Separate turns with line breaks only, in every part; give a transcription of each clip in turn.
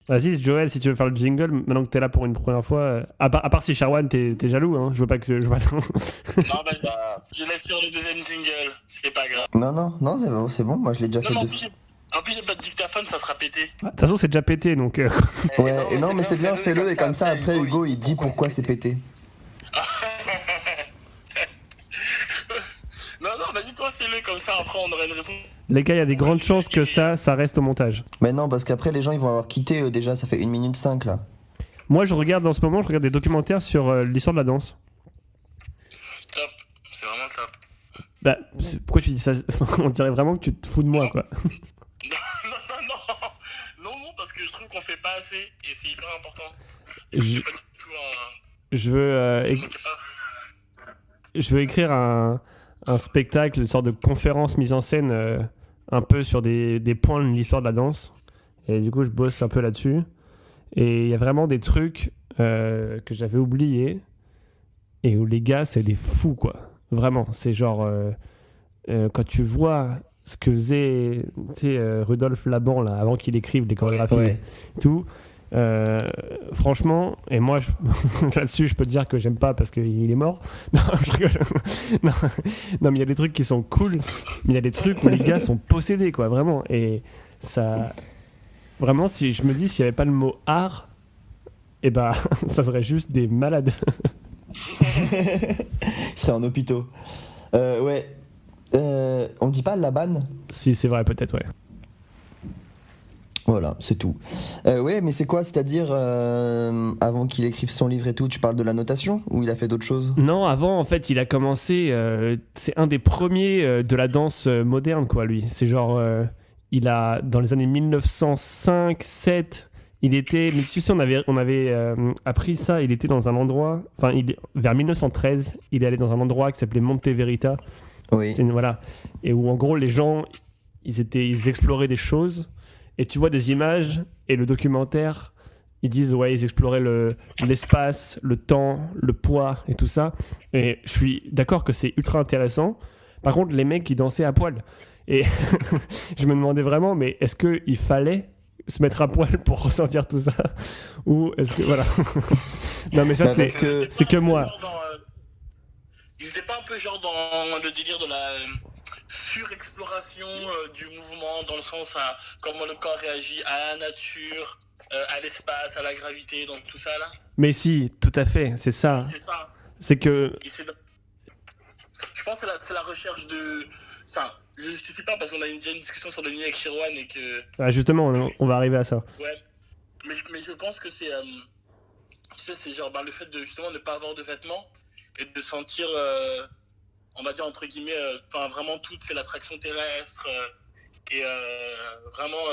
Vas-y, Joël, si tu veux faire le jingle, maintenant que t'es là pour une première fois. À part si Sharwan, t'es jaloux, hein. Je veux pas que. Je veux pas...
Non, vas-y, je laisse sur le deuxième jingle, c'est pas grave.
Non, non, non, c'est bon, moi je l'ai déjà
Non,
fait
mais
deux
en
fois.
plus, j'ai pas de dictaphone, ça sera pété.
De toute façon, c'est déjà pété, donc.
Ouais, et non, mais c'est bien, fais-le, et comme ça, après, Hugo, il dit pourquoi c'est pété.
Non, non, vas-y, toi, fais-le comme ça, après on aura une réponse.
Les gars, il y a des grandes chances que ça reste au montage.
Mais non, parce qu'après, les gens, ils vont avoir quitté, déjà, ça fait 1 minute 5, là.
Moi, je regarde en ce moment, je regarde des documentaires sur l'histoire de la danse.
Top, c'est vraiment top.
Bah, pourquoi tu dis ça? On dirait vraiment que tu te fous de moi, quoi.
Non, non, non, non, non, parce que je trouve qu'on fait pas assez, et c'est hyper important.
Je,
C'est pas du tout un...
je veux, je veux écrire un spectacle, une sorte de conférence mise en scène un peu sur des points de l'histoire de la danse. Et du coup, je bosse un peu là-dessus. Et il y a vraiment des trucs que j'avais oubliés et où les gars, c'est des fous, quoi. Vraiment, c'est genre... quand tu vois ce que faisait Rudolf Laban, là, avant qu'il écrive les chorégraphies
Ouais.
et tout... franchement, et moi là-dessus je peux te dire que j'aime pas parce qu'il est mort. Non, je rigole. Non, non, mais il y a des trucs qui sont cool, mais il y a des trucs où les gars sont possédés, quoi, vraiment. Et ça, vraiment, si je me dis s'il y avait pas le mot art, et bah ça serait juste des malades.
Il serait en hôpitaux. Ouais. On dit pas Laban?
Si c'est vrai, peut-être, ouais.
Voilà, c'est tout. Ouais, mais c'est quoi, c'est-à-dire, avant qu'il écrive son livre et tout, tu parles de la notation ou il a fait d'autres choses?
Non, avant, en fait, il a commencé. C'est un des premiers de la danse moderne, quoi, lui. C'est genre. Il a. Dans les années 1905-7, il était. Mais tu sais, on avait appris ça. Il était dans un endroit. Enfin, vers 1913, il est allé dans un endroit qui s'appelait Monte Verita.
Oui.
Voilà. Et où, en gros, les gens, ils exploraient des choses. Et tu vois des images. Et le documentaire. Ils disent, ouais, ils exploraient l'espace, le temps, le poids et tout ça. Et je suis d'accord que c'est ultra intéressant. Par contre, les mecs, ils dansaient à poil. Et je me demandais vraiment, mais est-ce qu'il fallait se mettre à poil pour ressentir tout ça? Ou est-ce que... Voilà. Non, mais ça,
Bah,
c'est
parce que-
c'est que moi.
Ils étaient pas un peu genre dans le délire de la surexploration du mouvement, dans le sens à comment le corps réagit à la nature, à l'espace, à la gravité, donc tout ça là.
Mais si, tout à fait, c'est ça.
C'est ça.
C'est que...
Et je pense que c'est la recherche de... Enfin, je ne justifie pas parce qu'on a déjà une discussion sur le nid avec Shirwan et que...
Ah, justement, on va arriver à ça.
Ouais. Mais je pense que c'est... tu sais, c'est genre le fait de justement ne pas avoir de vêtements et de sentir... on va dire entre guillemets, vraiment tout, c'est l'attraction terrestre et vraiment,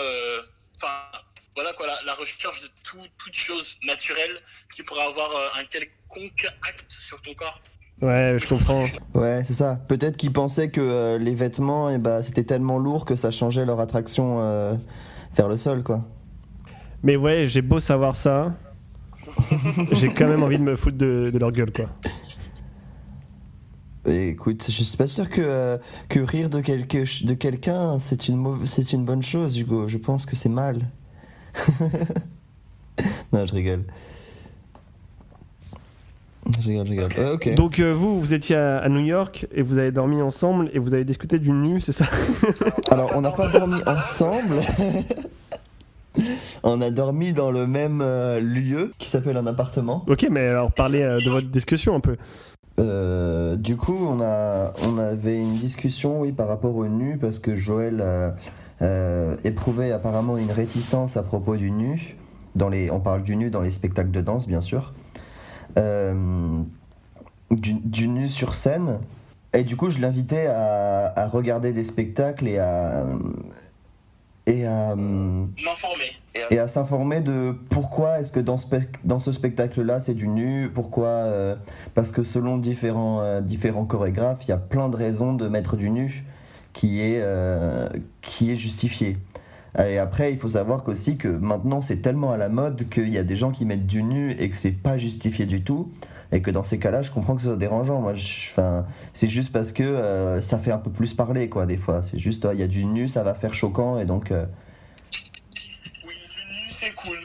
voilà quoi, la recherche de toute chose naturelle qui pourrait avoir un quelconque acte sur ton corps.
Ouais, je comprends.
Ouais, c'est ça. Peut-être qu'ils pensaient que les vêtements, c'était tellement lourd que ça changeait leur attraction vers le sol, quoi.
Mais ouais, j'ai beau savoir ça, j'ai quand même envie de me foutre de leur gueule, quoi.
Et écoute, je suis pas sûr que rire de quelqu'un, c'est une bonne chose, Hugo. Je pense que c'est mal. Non, je rigole. Je rigole. Ok.
Donc vous étiez à New York et vous avez dormi ensemble et vous avez discuté du nu, c'est ça?
Alors, on n'a pas dormi ensemble. On a dormi dans le même lieu qui s'appelle un appartement.
Ok, mais alors parlez de votre discussion un peu.
Du coup, on avait une discussion, oui, par rapport au nu, parce que Joël éprouvait apparemment une réticence à propos du nu. On parle du nu dans les spectacles de danse, bien sûr. Du nu sur scène. Et du coup, je l'invitais à regarder des spectacles et à
M'informer.
et à s'informer de pourquoi est-ce que dans ce spectacle-là c'est du nu, pourquoi parce que selon différents chorégraphes, il y a plein de raisons de mettre du nu qui est justifié. Et après, il faut savoir qu'aussi que maintenant c'est tellement à la mode qu'il y a des gens qui mettent du nu et que c'est pas justifié du tout. Et que dans ces cas-là, je comprends que ce soit dérangeant. Moi, c'est juste parce que ça fait un peu plus parler, quoi, des fois. C'est juste, il y a du nu, ça va faire choquant, et donc...
Oui, le nu c'est cool.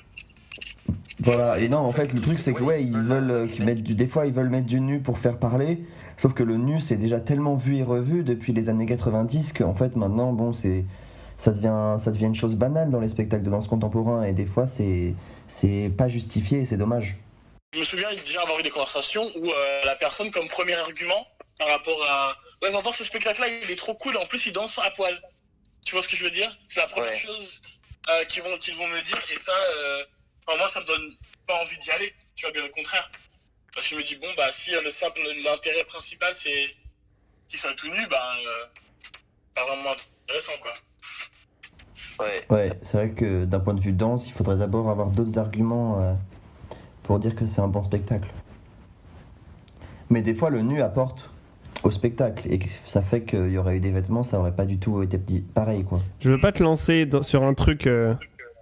Voilà, et non, en fait, le truc, c'est que, ouais, ils veulent des fois, ils veulent mettre du nu pour faire parler, sauf que le nu, c'est déjà tellement vu et revu depuis les années 90 qu'en fait, maintenant, bon, ça devient une chose banale dans les spectacles de danse contemporain, et des fois, c'est pas justifié, et c'est dommage.
Je me souviens déjà avoir eu des conversations où la personne, comme premier argument, par rapport à... Ouais, mais ce spectacle-là, il est trop cool, en plus, il danse à poil. Tu vois ce que je veux dire? C'est la première chose qu'ils vont me dire, et ça, moi, ça me donne pas envie d'y aller, tu vois, bien au contraire. Parce que je me dis, bon, bah, si l'intérêt principal, c'est qu'il soit tout nu, pas vraiment intéressant, quoi.
Ouais, c'est vrai que d'un point de vue danse, il faudrait d'abord avoir d'autres arguments pour dire que c'est un bon spectacle. Mais des fois, le nu apporte au spectacle, et ça fait qu'il y aurait eu des vêtements, ça aurait pas du tout été pareil, quoi.
Je veux pas te lancer sur un truc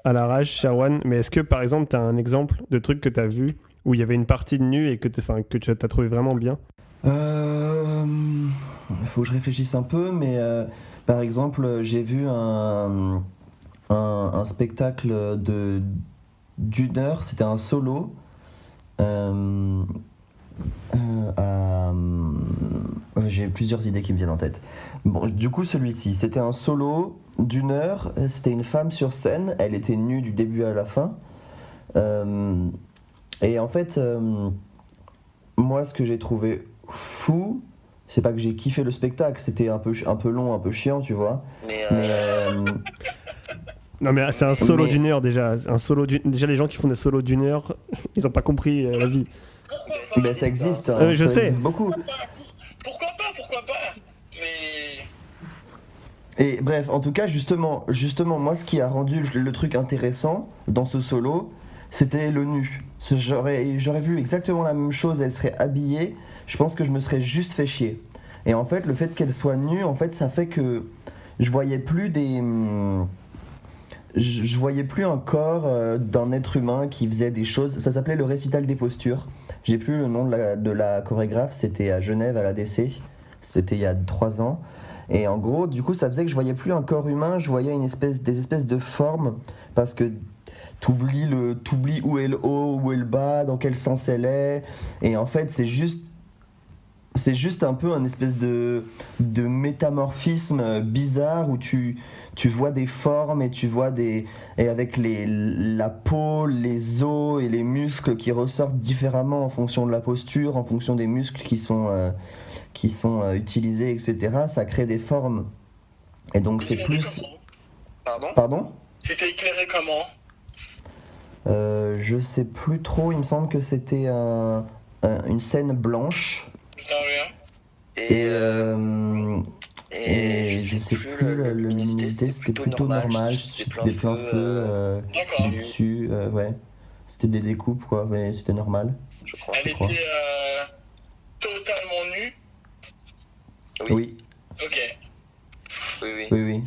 à l'arrache, Sherwan, mais est-ce que par exemple tu as un exemple de truc que tu as vu où il y avait une partie de nu et que tu as trouvé vraiment bien?
Il faut que je réfléchisse un peu, mais par exemple, j'ai vu un spectacle d'une heure, c'était un solo. J'ai plusieurs idées qui me viennent en tête. Bon, du coup, celui-ci, c'était un solo d'une heure. C'était une femme sur scène. Elle était nue du début à la fin. Et en fait, moi, ce que j'ai trouvé fou, c'est pas que j'ai kiffé le spectacle. C'était un peu long, un peu chiant, tu vois.
Non, mais c'est un solo d'une heure déjà. Déjà, les gens qui font des solos d'une heure, ils ont pas compris la vie.
Mais ça existe, hein,
je sais.
Existe beaucoup.
Pourquoi pas. Mais...
Et bref, en tout cas, justement, moi, ce qui a rendu le truc intéressant dans ce solo, c'était le nu. J'aurais vu exactement la même chose, elle serait habillée, je pense que je me serais juste fait chier. Et en fait, le fait qu'elle soit nue, en fait, ça fait que je voyais plus je voyais plus un corps d'un être humain qui faisait des choses. Ça s'appelait le récital des postures. J'ai plus le nom de la chorégraphe, c'était à Genève, à l'ADC. C'était il y a 3 ans. Et en gros, du coup, ça faisait que je voyais plus un corps humain, je voyais des espèces de formes, parce que t'oublies où est le haut, où est le bas, dans quel sens elle est. Et en fait, c'est juste un peu un espèce de métamorphisme bizarre où tu vois des formes et et avec la peau, les os et les muscles qui ressortent différemment en fonction de la posture, en fonction des muscles qui sont utilisés, etc. Ça crée des formes. Et donc c'est plus... Pardon ?
C'était éclairé comment ?
Je sais plus trop, il me semble que c'était une scène blanche. Et je sais plus, la luminosité, c'était plutôt normal, c'était des pleins feux du dessus, ouais. C'était des découpes, quoi, mais c'était normal.
Elle était totalement nue ?
Oui.
Ok.
Oui.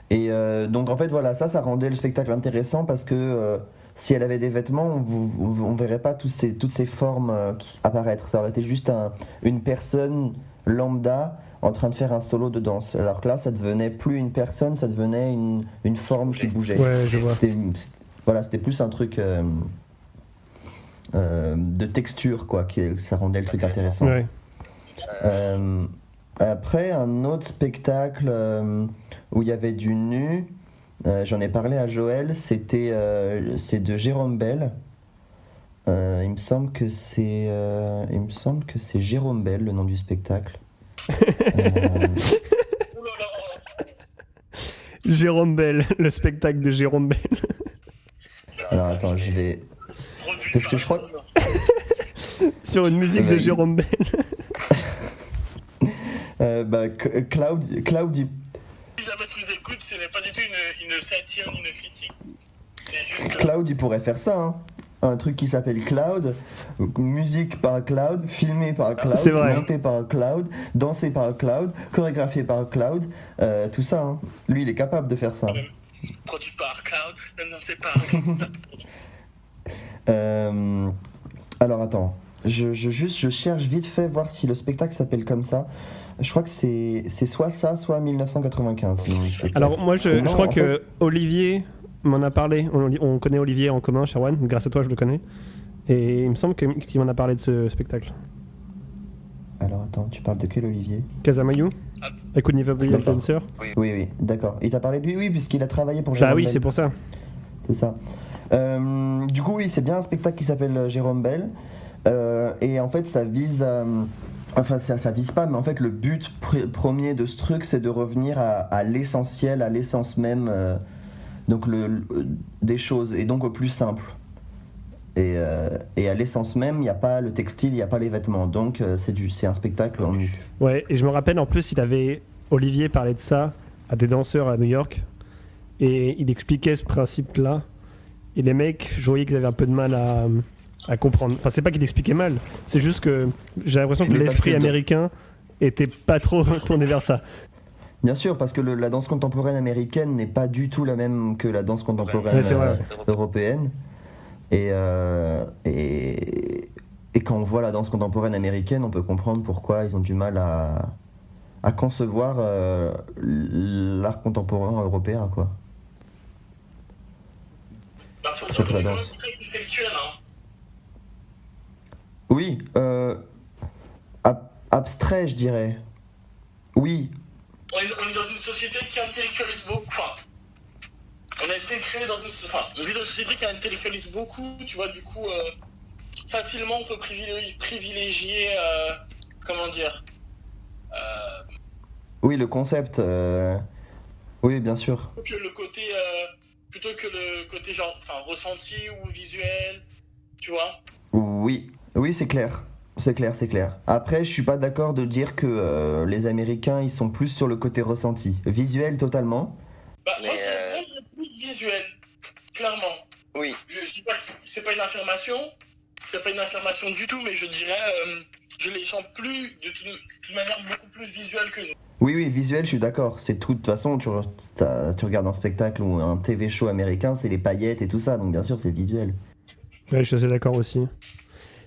Et donc en fait, voilà, ça rendait le spectacle intéressant parce que si elle avait des vêtements, on verrait pas toutes ces formes apparaître. Ça aurait été juste une personne lambda en train de faire un solo de danse. Alors que là, ça devenait plus une personne, ça devenait une forme qui bougeait.
Ouais, je vois.
C'était plus un truc de texture, quoi, ça rendait le truc intéressant.
Ouais.
Après, un autre spectacle où il y avait du nu, j'en ai parlé à Joël, c'est de Jérôme Bel. Il me semble que c'est Jérôme Bel, le nom du spectacle.
Jérôme Bel, le spectacle de Jérôme Bel.
Alors attends, je vais... Parce que je crois que...
Sur une musique de Jérôme Bel.
Cloud,
Si jamais tu nous écoutes, ce n'est pas du tout une satire ni une critique.
Cloud, il pourrait faire ça, hein. Un truc qui s'appelle Cloud, musique par Cloud, filmé par Cloud, monté par Cloud, dansé par Cloud, chorégraphié par Cloud, tout ça, hein. Lui, il est capable de faire ça.
Produit par Cloud, annoncé par Cloud.
Alors attends, je cherche vite fait voir si le spectacle s'appelle comme ça. Je crois que c'est soit ça, soit 1995.
Alors moi, je crois que Olivier m'en a parlé. On connaît Olivier en commun, Sherwan. Grâce à toi, je le connais. Et il me semble qu'il m'en a parlé de ce spectacle.
Alors attends, tu parles de quel Olivier?
Casamayu avec Could Never Be a
D'accord.
Dancer.
Oui, d'accord. Il t'a parlé de lui, oui, puisqu'il a travaillé pour
Bah
Jérôme
oui,
Bell.
c'est pour ça.
C'est ça. Du coup, oui, c'est bien un spectacle qui s'appelle Jérôme Bell. Et en fait, ça vise à... Enfin, ça vise pas, mais en fait, le but premier de ce truc, c'est de revenir à l'essentiel, à l'essence même donc des choses, et donc au plus simple. Et à l'essence même, il n'y a pas le textile, il n'y a pas les vêtements. Donc, c'est un spectacle en nu.
Ouais, et je me rappelle, en plus, Olivier parlait de ça à des danseurs à New York. Et il expliquait ce principe-là. Et les mecs, je voyais qu'ils avaient un peu de mal à comprendre. Enfin, c'est pas qu'il expliquait mal, c'est juste que j'ai l'impression que
Mais
l'esprit
parce que
américain était pas trop tourné vers ça.
Bien sûr, parce que la danse contemporaine américaine n'est pas du tout la même que la danse contemporaine
Ouais, c'est vrai,
européenne. Et quand on voit la danse contemporaine américaine, on peut comprendre pourquoi ils ont du mal à concevoir l'art contemporain européen, quoi.
Bah, faut
Surtout la
dire que
danse.
c'est très conceptuel, hein.
Oui, abstrait, je dirais. Oui,
On est dans une société qui intellectualise beaucoup. Enfin, on a été créé dans on vit dans une société qui intellectualise beaucoup, tu vois, du coup, facilement on peut privilégier, comment dire,
oui, le concept. Oui, bien sûr.
plutôt que le côté genre, enfin, ressenti ou visuel, tu vois.
Oui, oui, c'est clair. C'est clair. Après, je suis pas d'accord de dire que les Américains, ils sont plus sur le côté ressenti. Visuel, totalement.
Bah,
Mais,
moi, c'est plus visuel, clairement.
Oui,
Je dis pas que c'est pas une affirmation, du tout, mais je dirais, je les sens plus, de toute manière, beaucoup plus visuels que nous.
Oui, visuel, je suis d'accord. C'est tout. De toute façon, tu regardes un spectacle ou un TV show américain, c'est les paillettes et tout ça. Donc, bien sûr, c'est visuel.
Ouais, je suis assez d'accord aussi.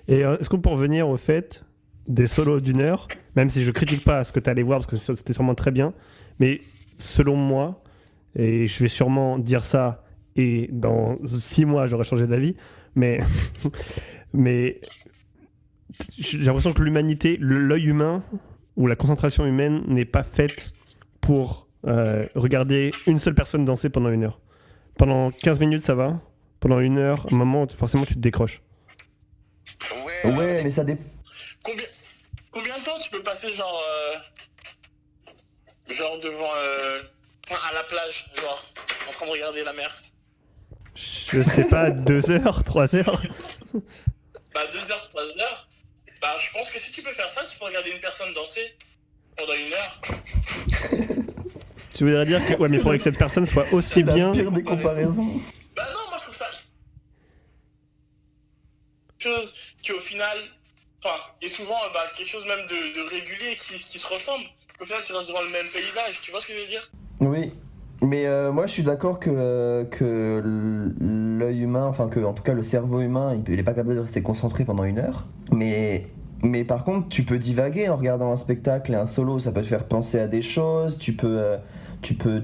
Et est-ce qu'on peut revenir au fait des solos d'une heure, même si je critique pas ce que tu allé voir, parce que c'était sûrement très bien, mais selon moi, et je vais sûrement dire ça, et dans 6 mois, j'aurai changé d'avis, mais j'ai l'impression que l'humanité, l'œil humain, ou la concentration humaine n'est pas faite pour regarder une seule personne danser pendant 1 heure. Pendant 15 minutes, ça va. Pendant 1 heure, à un moment, forcément, tu te décroches.
Ouais, mais ça dépend.
Combien de temps tu peux passer genre devant à la plage, genre en train de regarder la mer?
Je sais pas, 2 heures, 3 heures.
Bah 2 heures, 3 heures. Bah je pense que si tu peux faire ça, tu peux regarder une personne danser pendant 1 heure.
Tu voudrais dire que... Ouais, mais il faudrait que cette personne soit aussi bien...
La pire des comparaisons.
Bah non, moi je trouve ça chose qui au final, enfin, est souvent quelque chose même de régulier qui se ressemble. Au final, tu restes devant le même paysage, tu vois ce que je veux dire?
Oui, mais moi je suis d'accord que l'œil humain, enfin que en tout cas le cerveau humain, il est pas capable de rester concentré pendant 1 heure. Mais par contre, tu peux divaguer en regardant un spectacle et un solo, ça peut te faire penser à des choses, tu peux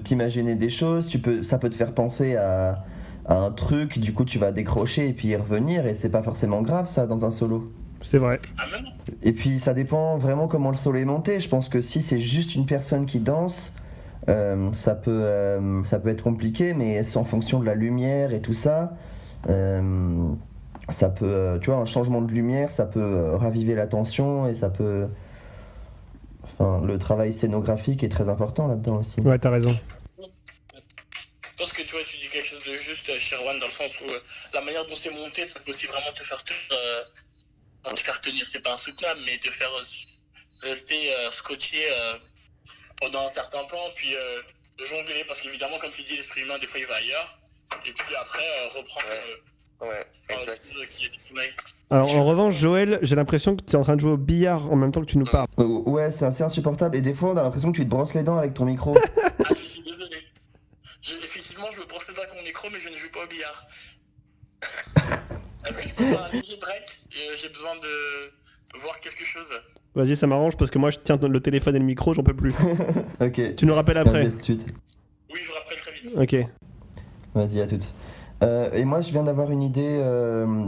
t'imaginer des choses, ça peut te faire penser à un truc, du coup tu vas décrocher et puis y revenir, et c'est pas forcément grave ça dans un solo.
C'est vrai.
Ah mais non.
Et puis ça dépend vraiment comment le solo est monté. Je pense que si c'est juste une personne qui danse, ça peut être compliqué, mais en fonction de la lumière et tout ça, ça peut, tu vois, un changement de lumière, ça peut raviver l'attention, et ça peut... Enfin, le travail scénographique est très important là-dedans aussi.
Ouais, t'as raison.
Je pense que tu vois, tu dis quelque chose de juste, Sherwan, dans le sens où la manière dont c'est monté, ça peut aussi vraiment te faire tenir, c'est pas insoutenable, mais te faire rester scotché pendant un certain temps, puis jongler, parce qu'évidemment, comme tu dis, l'esprit humain, des fois, il va ailleurs, et puis après, reprendre
exact.
qui est du sommeil.
Alors, en revanche, Joël, j'ai l'impression que tu es en train de jouer au billard en même temps que tu nous parles.
Ouais, c'est assez insupportable, et des fois on a l'impression que tu te brosses les dents avec ton micro.
Ah, je suis désolé. Effectivement, je me brosse les dents avec mon micro, mais je ne joue pas au billard. Est-ce que je peux faire un léger break? J'ai besoin de voir quelque chose.
Vas-y, ça m'arrange parce que moi, je tiens le téléphone et le micro, j'en peux plus.
Ok.
Tu nous rappelles après.
Vas-y, tout de suite.
Oui, je vous rappelle très vite.
Ok.
Vas-y, à toutes. Et moi, je viens d'avoir une idée,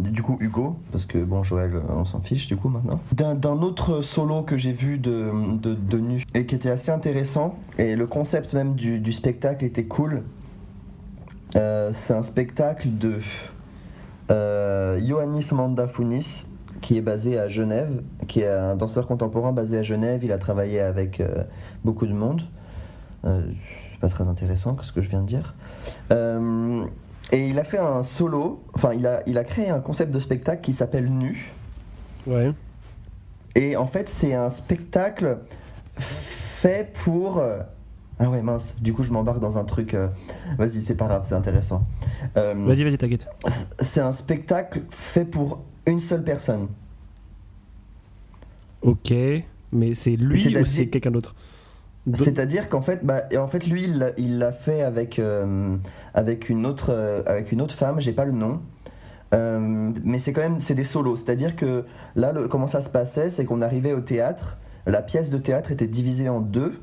du coup, Hugo, parce que bon, Joël, on s'en fiche du coup maintenant. D'un autre solo que j'ai vu de nu et qui était assez intéressant, et le concept même du spectacle était cool. C'est un spectacle de Ioannis Mandafounis, qui est basé à Genève, qui est un danseur contemporain basé à Genève. Il a travaillé avec beaucoup de monde. C'est pas très intéressant ce que je viens de dire. Et il a fait un solo, enfin il a créé un concept de spectacle qui s'appelle Nu.
Ouais.
Et en fait c'est un spectacle fait pour... Ah ouais mince, du coup je m'embarque dans un truc... Vas-y, c'est pas grave, c'est intéressant.
Vas-y, t'inquiète.
C'est un spectacle fait pour une seule personne.
Ok, mais c'est lui ou
C'est-à-dire-
c'est quelqu'un d'autre?
C'est-à-dire qu'en fait, lui, il l'a fait avec une autre femme, j'ai pas le nom, mais c'est des solos. C'est-à-dire que là, comment ça se passait, c'est qu'on arrivait au théâtre, la pièce de théâtre était divisée en deux,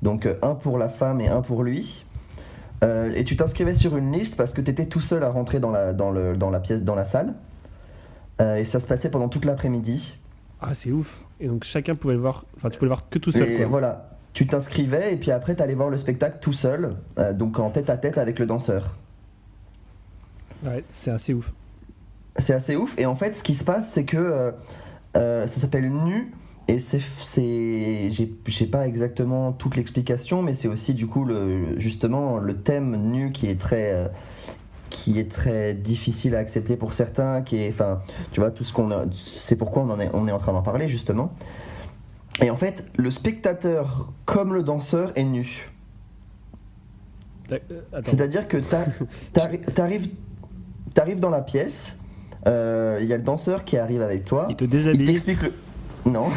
donc un pour la femme et un pour lui, et tu t'inscrivais sur une liste parce que tu étais tout seul à rentrer dans la pièce, dans la salle, et ça se passait pendant toute l'après-midi.
Ah, c'est ouf. Et donc chacun pouvait le voir, enfin tu pouvais le voir que tout seul,
Et
quoi.
voilà. Tu t'inscrivais et puis après t'allais voir le spectacle tout seul, donc en tête à tête avec le danseur.
Ouais, c'est assez ouf.
C'est assez ouf et en fait ce qui se passe c'est que ça s'appelle Nu et j'ai pas exactement toute l'explication mais c'est aussi du coup justement le thème nu qui est très difficile à accepter pour certains, enfin tu vois tout ce c'est pourquoi on est en train d'en parler justement. Et en fait, le spectateur, comme le danseur, est nu.
Attends.
C'est-à-dire que t'arrives dans la pièce, il y a le danseur qui arrive avec toi.
Il te
Il
déshabille.
t'explique le... Non.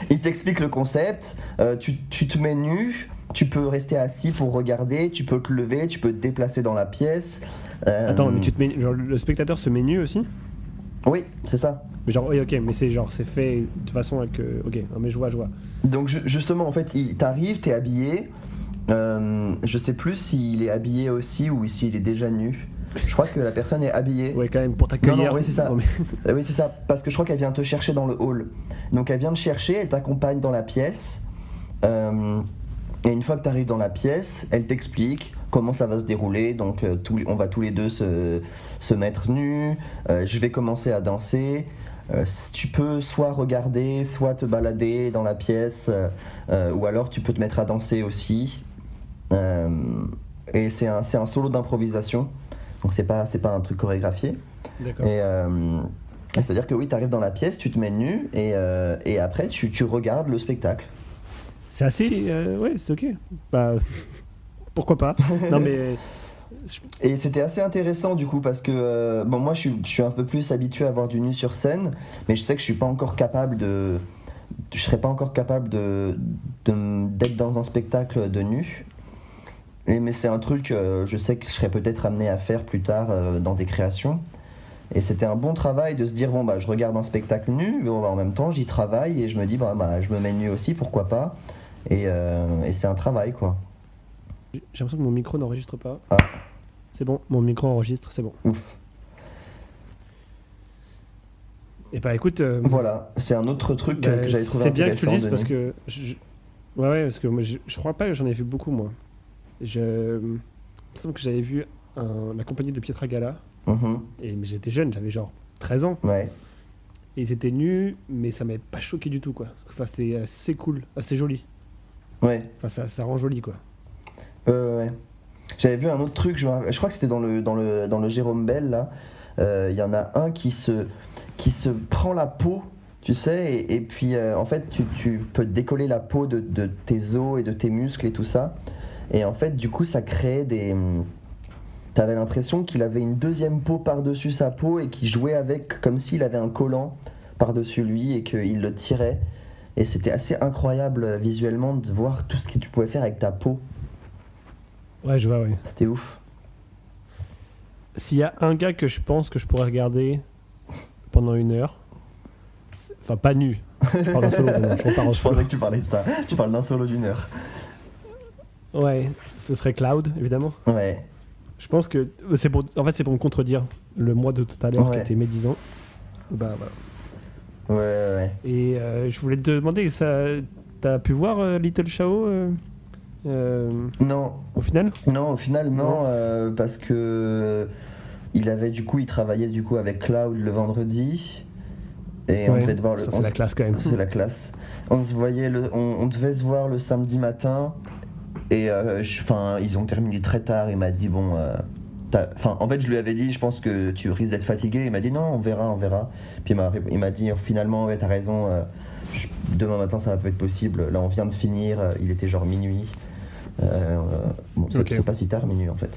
Il t'explique le concept, tu te mets nu, tu peux rester assis pour regarder, tu peux te lever, tu peux te déplacer dans la pièce.
Attends, mais tu te mets, genre, le spectateur se met nu aussi?
Oui, c'est ça.
Mais genre, oui, ok, mais c'est fait de façon à que. Ok, non, mais je vois.
Donc justement, en fait, t'arrives, t'es habillé. Je sais plus s'il est habillé aussi ou s'il est déjà nu. Je crois que la personne est habillée.
Ouais, quand même, pour t'accueillir.
Non, oui, c'est ça.
Non, mais-
Oui, c'est ça. Parce que je crois qu'elle vient te chercher dans le hall. Donc elle vient te chercher, elle t'accompagne dans la pièce. Et une fois que tu arrives dans la pièce, elle t'explique comment ça va se dérouler. Donc on va tous les deux se mettre nus. Je vais commencer à danser. Tu peux soit regarder, soit te balader dans la pièce, ou alors tu peux te mettre à danser aussi. Et c'est un solo d'improvisation, donc c'est pas un truc chorégraphié.
D'accord.
Et c'est-à-dire que oui, tu arrives dans la pièce, tu te mets nu, et après tu regardes le spectacle.
C'est assez. Ouais, c'est ok. Bah. Pourquoi pas? Non, mais.
Et c'était assez intéressant du coup parce que bon moi je suis un peu plus habitué à voir du nu sur scène, mais je sais que je serais pas encore capable d'être dans un spectacle de nu. Mais c'est un truc, je sais que je serais peut-être amené à faire plus tard dans des créations. Et c'était un bon travail de se dire bon bah je regarde un spectacle nu, mais en même temps j'y travaille et je me dis bah je me mets nu aussi, pourquoi pas. Et c'est un travail quoi.
J'ai l'impression que mon micro n'enregistre pas.
Ah.
C'est bon, mon micro enregistre, c'est bon.
Ouf.
Et bah écoute.
Voilà, c'est un autre truc
bah,
que j'avais trouvé
c'est bien que tu le
intéressant
dises
de
parce
nu.
que. Ouais, parce que moi je crois pas que j'en ai vu beaucoup moi. Il me semble que j'avais vu la compagnie de Pietra Gala.
Mhm.
Mais j'étais jeune, j'avais genre 13 ans.
Ouais.
Et ils étaient nus, mais ça m'avait pas choqué du tout quoi. Enfin, c'était assez cool, assez joli.
Ouais.
Enfin, ça rend joli quoi.
Ouais. J'avais vu un autre truc, je crois que c'était dans le Jérôme Bell là. Il y en a un qui se prend la peau, tu sais, et puis en fait tu peux décoller la peau de tes os et de tes muscles et tout ça. Et en fait du coup ça créait des... T'avais l'impression qu'il avait une deuxième peau par-dessus sa peau et qu'il jouait avec comme s'il avait un collant par-dessus lui et qu'il le tirait. Et c'était assez incroyable visuellement de voir tout ce que tu pouvais faire avec ta peau.
Ouais, je vois, ouais.
C'était ouf.
S'il y a un gars que je pense que je pourrais regarder pendant 1 heure, enfin pas nu, je parle d'un solo, je repars en
Je
solo.
pensais que tu parlais de ça. Tu parles d'un solo d'1 heure.
Ouais, ce serait Cloud, évidemment.
Ouais.
Je pense que c'est pour me contredire le mois de tout à l'heure qui
Ouais.
était médisant. Bah voilà.
Ouais.
Et je voulais te demander, t'as pu voir Little Shao
Non,
au final?
non, au final, non, parce que il travaillait du coup avec Cloud le vendredi. Et on
Ouais,
devait devoir le.
ça, c'est la classe quand même.
C'est la classe. On devait se voir le samedi matin. Et ils ont terminé très tard. Il m'a dit bon. En fait, je lui avais dit, je pense que tu risques d'être fatigué. Il m'a dit non, on verra. Puis il m'a dit finalement, ouais, t'as raison. Demain matin, ça va pas être possible. Là, on vient de finir. Il était genre minuit. Bon,
Ok.
c'est pas si tard, minuit en fait.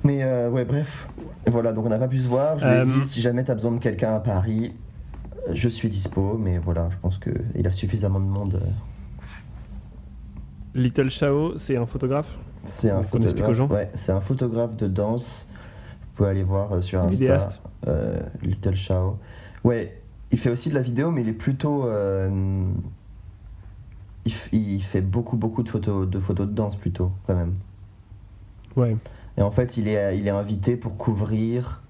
Mais ouais, bref. Voilà, donc on n'a pas pu se voir. Je lui ai dit, si jamais t'as besoin de quelqu'un à Paris, je suis dispo. Mais voilà, je pense qu'il a suffisamment de monde.
Little Shao, c'est un photographe.
C'est un
Qu'on explique aux gens.
photographe. Ouais, c'est un photographe de danse. Vous pouvez aller voir sur Insta.
Vidéaste.
Little Shao. Ouais, il fait aussi de la vidéo, mais il est plutôt. Il fait beaucoup de photos de danse plutôt, quand même.
Ouais.
Et en fait, il est invité pour couvrir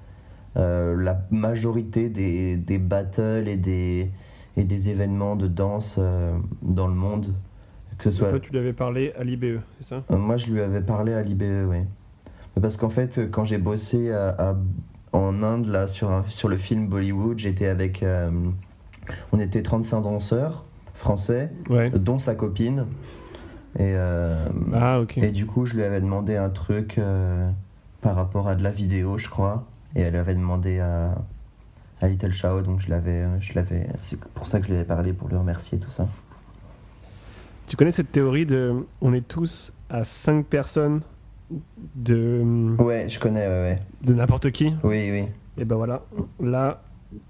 la majorité des battles et des événements de danse dans le monde. Que ce soit...
Toi, tu lui avais parlé à l'IBE, c'est ça?
Moi, je lui avais parlé à l'IBE, oui. Parce qu'en fait, quand j'ai bossé en Inde, là, sur le film Bollywood, j'étais avec... on était 35 danseurs français,
Ouais.
dont sa copine. Et,
Ah, ok.
et du coup, je lui avais demandé un truc par rapport à de la vidéo, je crois. Et elle avait demandé à Little Shao, donc je l'avais. C'est pour ça que je lui avais parlé, pour le remercier, tout ça.
Tu connais cette théorie de on est tous à 5 personnes de
Ouais, je connais, ouais.
de n'importe qui?
Oui.
Et ben voilà, là,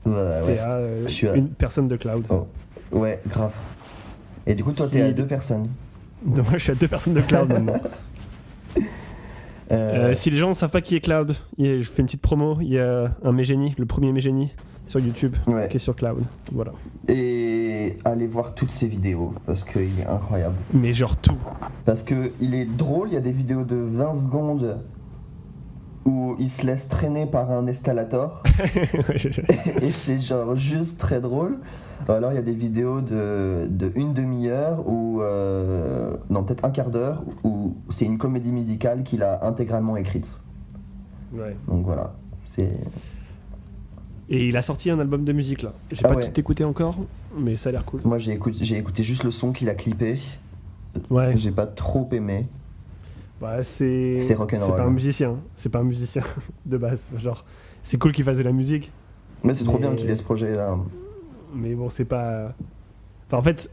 Ouais.
t'es à
Je suis à-
une personne de Cloud.
Oh. Ouais, grave. Et du coup, toi, t'es à 2 personnes.
Donc moi, je suis à 2 personnes de Cloud maintenant. Si les gens ne savent pas qui est Cloud, je fais une petite promo. Il y a un Mégénie, le premier Mégénie sur YouTube,
Ouais.
qui est sur Cloud. Voilà.
Et allez voir toutes ses vidéos, parce qu'il est incroyable.
Mais genre tout.
Parce qu'il est drôle, il y a des vidéos de 20 secondes où il se laisse traîner par un escalator. Et c'est genre juste très drôle. Alors il y a des vidéos de une demi-heure ou non, peut-être un quart d'heure où c'est une comédie musicale qu'il a intégralement écrite.
Ouais.
Donc voilà, c'est...
Et il a sorti un album de musique là. J'ai
Ah
pas
ouais.
tout écouté encore, mais ça a l'air cool.
Moi j'ai écouté juste le son qu'il a clippé.
Ouais.
J'ai pas trop aimé.
Ouais, c'est
rock'n'roll.
C'est pas un musicien. C'est pas un musicien de base. Genre, c'est cool qu'il fasse de la musique,
Mais c'est trop
Mais-
bien qu'il ait ce projet là.
mais bon, c'est pas. Enfin, en fait,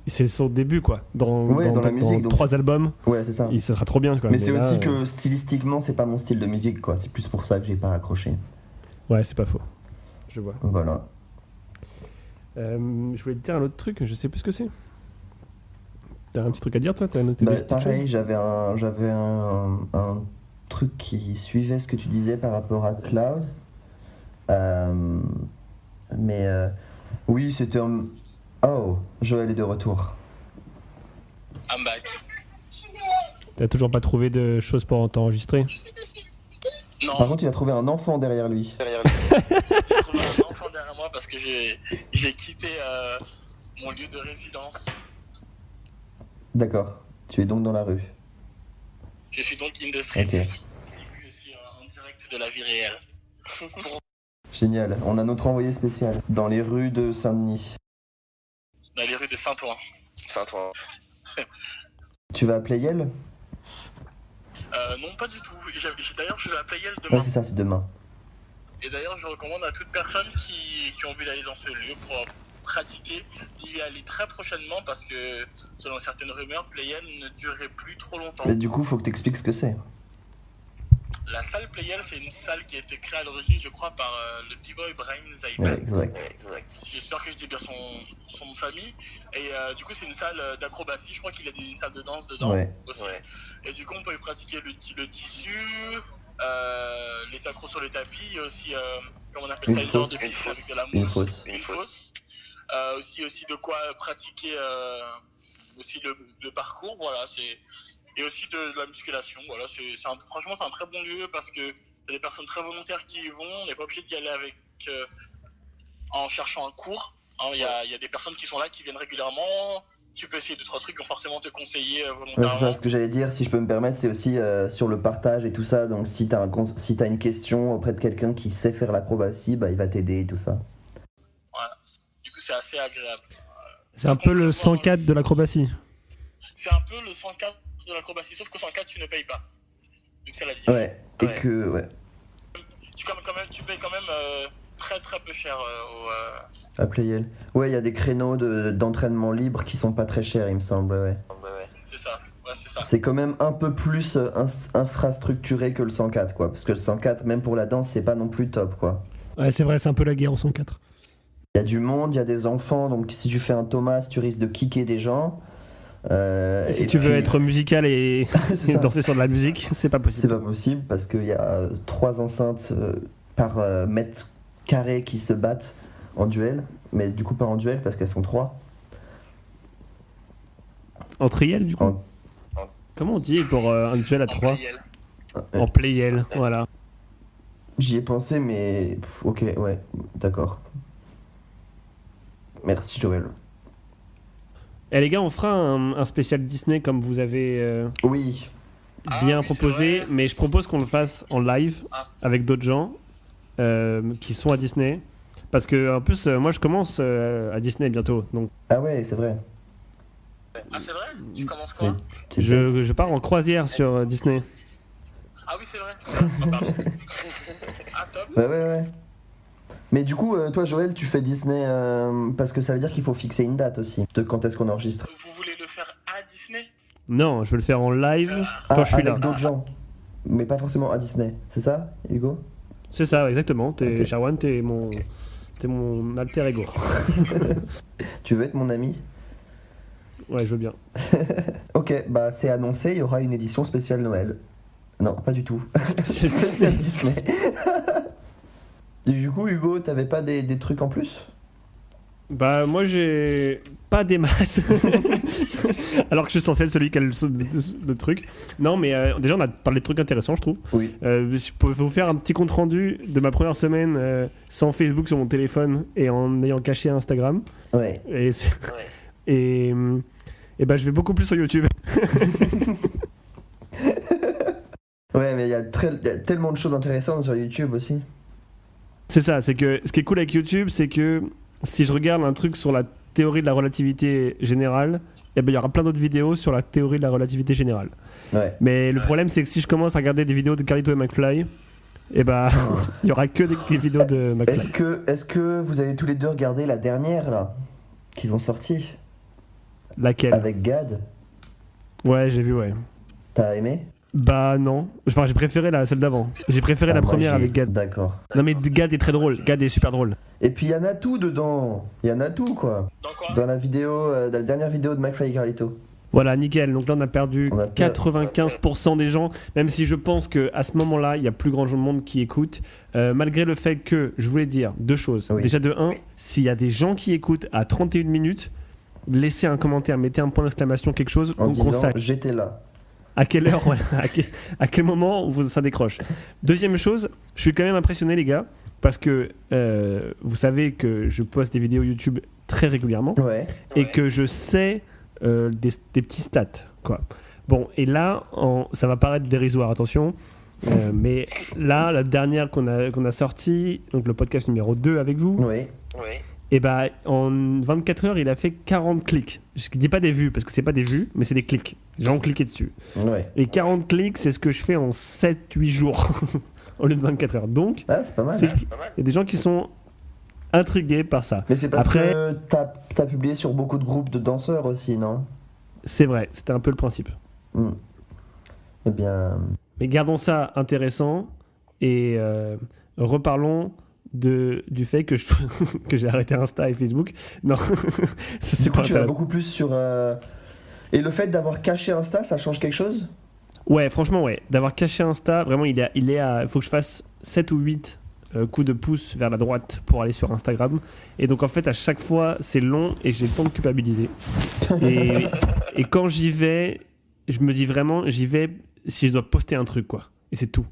c'est son début quoi.
Ouais, dans la musique, donc
3 albums,
Ouais, c'est ça.
ça sera trop bien quoi.
Mais c'est
là,
aussi que stylistiquement, c'est pas mon style de musique, quoi. C'est plus pour ça que j'ai pas accroché.
Ouais, c'est pas faux. Je vois.
Voilà.
Je voulais te dire un autre truc, je sais plus ce que c'est. T'as un petit truc à dire toi? T'as noté
Bah,
des petites
pareil,
choses
j'avais un truc qui suivait ce que tu disais par rapport à Cloud. Oui, c'était un... Oh, Joël est de retour.
I'm back.
T'as toujours pas trouvé de choses pour t'enregistrer?
Non,
Par contre, il a trouvé un enfant derrière lui.
j'ai trouvé un enfant derrière moi parce que j'ai quitté mon lieu de résidence.
D'accord. Tu es donc dans la rue.
Je suis donc in the street.
Ok.
Je suis en direct de la vie réelle.
Génial. On a notre envoyé spécial. Dans les rues de Saint-Denis.
Dans les rues de Saint-Ouen.
Saint-Ouen.
Tu vas appeler Yel?
Non, pas du tout. D'ailleurs, je vais appeler Yel
Ouais,
demain.
c'est ça, c'est demain.
Et d'ailleurs, je recommande à toute personne qui ont envie d'aller dans ce lieu pour pratiquer d'y aller très prochainement parce que, selon certaines rumeurs, Playel ne durerait plus trop longtemps.
Mais du coup, faut que t'expliques ce que c'est.
La salle Playel, c'est une salle qui a été créée à l'origine, je crois, par le b-boy Brahim
Ouais,
Zaïbek.
exact.
Exact.
J'espère que je dis bien son nom de famille. Et du coup, c'est une salle d'acrobatie. Je crois qu'il y a une salle de danse dedans
Ouais.
aussi.
Ouais.
Et du coup, on peut y pratiquer le tissu, les accros sur le tapis, et aussi, comment on appelle
Une
ça, le genre de
fosse.
piste avec de la
Une
mousse.
fosse.
Une fosse.
Aussi de quoi pratiquer aussi le parcours. Voilà, c'est et aussi de la musculation. Voilà, franchement, c'est un très bon lieu parce que y a des personnes très volontaires qui y vont. On n'est pas obligé d'y aller en cherchant un cours. Il y a des personnes qui sont là, qui viennent régulièrement. Tu peux essayer 2-3 trucs, ils vont forcément te conseiller volontairement.
C'est ça, ce que j'allais dire, si je peux me permettre, c'est aussi sur le partage et tout ça. Donc si t'as une question auprès de quelqu'un qui sait faire l'acrobatie, bah, il va t'aider et tout ça.
Voilà. Du coup, c'est assez agréable.
C'est un peu le 104 de l'acrobatie.
C'est un peu le 104 de l'acrobatie, sauf qu'au 104, tu ne payes pas. Donc c'est la différence.
Ouais, et que... Ouais.
Tu payes quand même très très peu cher
À Playel. Ouais, il y a des créneaux d'entraînement libre qui sont pas très chers, il me semble, ouais.
C'est ça, ouais, c'est ça.
C'est quand même un peu plus infrastructuré que le 104, quoi. Parce que le 104, même pour la danse, c'est pas non plus top, quoi.
Ouais, c'est vrai, c'est un peu la guerre en 104.
Il y a du monde, il y a des enfants, donc si tu fais un Thomas, tu risques de kicker des gens.
Et si tu veux être musical et danser sur de la musique, c'est pas possible.
C'est pas possible parce qu'il y a 3 enceintes par mètre carré qui se battent en duel, mais du coup pas en duel parce qu'elles sont 3.
En triel du coup. Comment on dit pour un duel à 3 En playel, voilà.
J'y ai pensé mais ok, ouais, d'accord. Merci Joël.
Et les gars, on fera un spécial Disney comme vous avez
Oui.
bien proposé, mais je propose qu'on le fasse en live avec d'autres gens qui sont à Disney. Parce que en plus, moi je commence à Disney bientôt. Donc
Ah ouais, c'est vrai.
Ah c'est vrai? Tu commences quoi?
je pars en croisière sur Disney.
Ah oui c'est vrai. Ah, pardon. Ah top.
Ouais. Mais du coup, toi Joël, tu fais Disney parce que ça veut dire qu'il faut fixer une date aussi de quand est-ce qu'on enregistre.
Vous voulez le faire à Disney?
Non, je veux le faire en live quand je suis là.
Avec d'autres gens, mais pas forcément à Disney, c'est ça, Hugo?
C'est ça, exactement.
Ok.
Sharwan, t'es mon alter ego.
Tu veux être mon ami?
Ouais, je veux bien.
Ok, bah c'est annoncé, il y aura une édition spéciale Noël. Non, pas du tout. Spéciale Disney. Du coup, Hugo, t'avais pas des trucs en plus?
Bah moi j'ai pas des masses alors que je suis censé être celui qui a le truc. Non mais déjà on a parlé de trucs intéressants je trouve.
Oui.
Je peux vous faire un petit compte rendu de ma première semaine sans Facebook sur mon téléphone et en ayant caché Instagram.
Ouais.
Et bah je vais beaucoup plus sur YouTube.
Ouais, mais il y a tellement de choses intéressantes sur YouTube aussi.
C'est ça, c'est que ce qui est cool avec YouTube c'est que si je regarde un truc sur la théorie de la relativité générale, eh ben, il y aura plein d'autres vidéos sur la théorie de la relativité générale.
Ouais.
Mais le problème, c'est que si je commence à regarder des vidéos de Carlito et McFly, eh ben, il y aura que des vidéos de McFly.
Est-ce que vous avez tous les deux regardé la dernière, là, qu'ils ont sorti?
Laquelle?
Avec Gad?
Ouais, j'ai vu, ouais.
T'as aimé?
Bah non. Enfin, j'ai préféré celle d'avant. J'ai préféré la
moi,
première avec Gad.
D'accord.
Non mais Gad est très drôle. Gad est super drôle.
Et puis il y en a tout dedans. Il y en a tout, quoi.
Dans quoi?
Dans la vidéo, dans la dernière vidéo de McFly et Carlito.
Voilà, nickel. Donc là, on a perdu
On a
95% des gens, même si je pense qu'à ce moment-là, il y a plus grand monde qui écoute. Malgré le fait que, je voulais dire 2 choses.
Oui.
Déjà de 1, s'il y a des gens qui écoutent à 31 minutes, laissez un commentaire, mettez un point d'exclamation, quelque chose,
En
qu'on
disant,
sache.
j'étais là.
À quelle heure, voilà, à quel moment ça décroche. Deuxième chose, je suis quand même impressionné les gars, parce que vous savez que je poste des vidéos YouTube très régulièrement,
Ouais.
et que je sais des petits stats, quoi. Bon, et là, ça va paraître dérisoire, attention, mais là, la dernière qu'on a sortie, donc le podcast numéro 2 avec vous,
Oui.
et bah en 24 heures, il a fait 40 clics. Je dis pas des vues, parce que c'est pas des vues, mais c'est des clics. Les gens ont cliqué dessus.
Ouais.
Et 40 clics, c'est ce que je fais en 7-8 jours, au lieu de 24 heures. Donc,
Ah, c'est pas mal.
il y a des gens qui sont intrigués par ça.
Mais c'est parce
Après,
que t'as publié sur beaucoup de groupes de danseurs aussi, non?
c'est vrai, c'était un peu le principe.
Eh bien...
Mais gardons ça intéressant et reparlons du fait que que j'ai arrêté Insta et Facebook. Non, c'est
Du coup,
pas
tu vas
intéressant.
beaucoup plus sur... Et le fait d'avoir caché Insta, ça change quelque chose?
Ouais, franchement, ouais. D'avoir caché Insta, vraiment, il faut que je fasse 7 ou 8 coups de pouce vers la droite pour aller sur Instagram. Et donc, en fait, à chaque fois, c'est long et j'ai le temps de culpabiliser. Et quand j'y vais, je me dis vraiment, j'y vais si je dois poster un truc, quoi. Et c'est tout.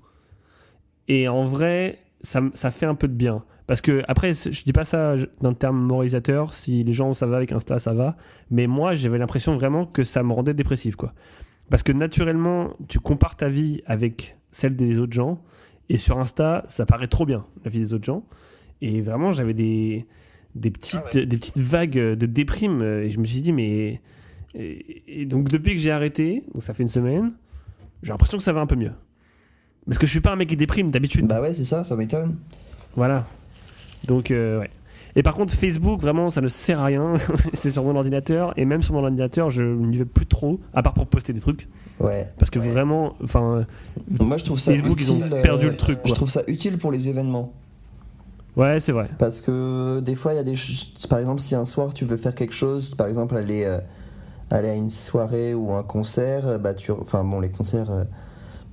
Et en vrai, ça fait un peu de bien. Parce que, après, je dis pas ça d'un terme moralisateur. Si les gens, ça va avec Insta, ça va. Mais moi, j'avais l'impression vraiment que ça me rendait dépressif, quoi. Parce que naturellement, tu compares ta vie avec celle des autres gens. Et sur Insta, ça paraît trop bien, la vie des autres gens. Et vraiment, j'avais des petites vagues de déprime. Et je me suis dit, mais... Et donc, depuis que j'ai arrêté, donc ça fait une semaine, j'ai l'impression que ça va un peu mieux. Parce que je suis pas un mec qui déprime d'habitude.
Bah ouais, c'est ça m'étonne.
Voilà. Donc, ouais. Et par contre, Facebook, vraiment, ça ne sert à rien. C'est sur mon ordinateur. Et même sur mon ordinateur, je n'y vais plus trop, à part pour poster des trucs.
Ouais.
Parce que vraiment, enfin...
Moi, je trouve ça
Facebook,
utile.
ils ont perdu le truc, quoi.
Je trouve ça utile pour les événements.
Ouais, c'est vrai.
Parce que des fois, il y a des par exemple, si un soir tu veux faire quelque chose, par exemple aller à une soirée ou un concert, bah enfin bon, les concerts,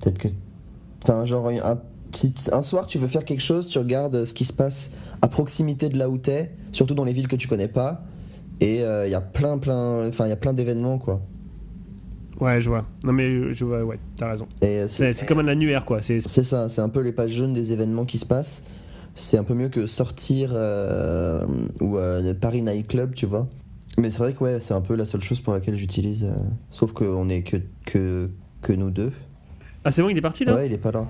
peut-être que, enfin genre un soir tu veux faire quelque chose, tu regardes ce qui se passe à proximité de là où t'es, surtout dans les villes que tu connais pas, et il y a plein d'événements, quoi.
Ouais, je vois. Non mais je vois, ouais, t'as raison.
Et
c'est comme un annuaire, quoi.
C'est ça, c'est un peu les pages jaunes des événements qui se passent. C'est un peu mieux que sortir ou Paris Night Club, tu vois. Mais c'est vrai que ouais, c'est un peu la seule chose pour laquelle j'utilise. Sauf qu'on est que nous deux.
Ah, c'est bon, il est parti là ?
Ouais, il est pas là.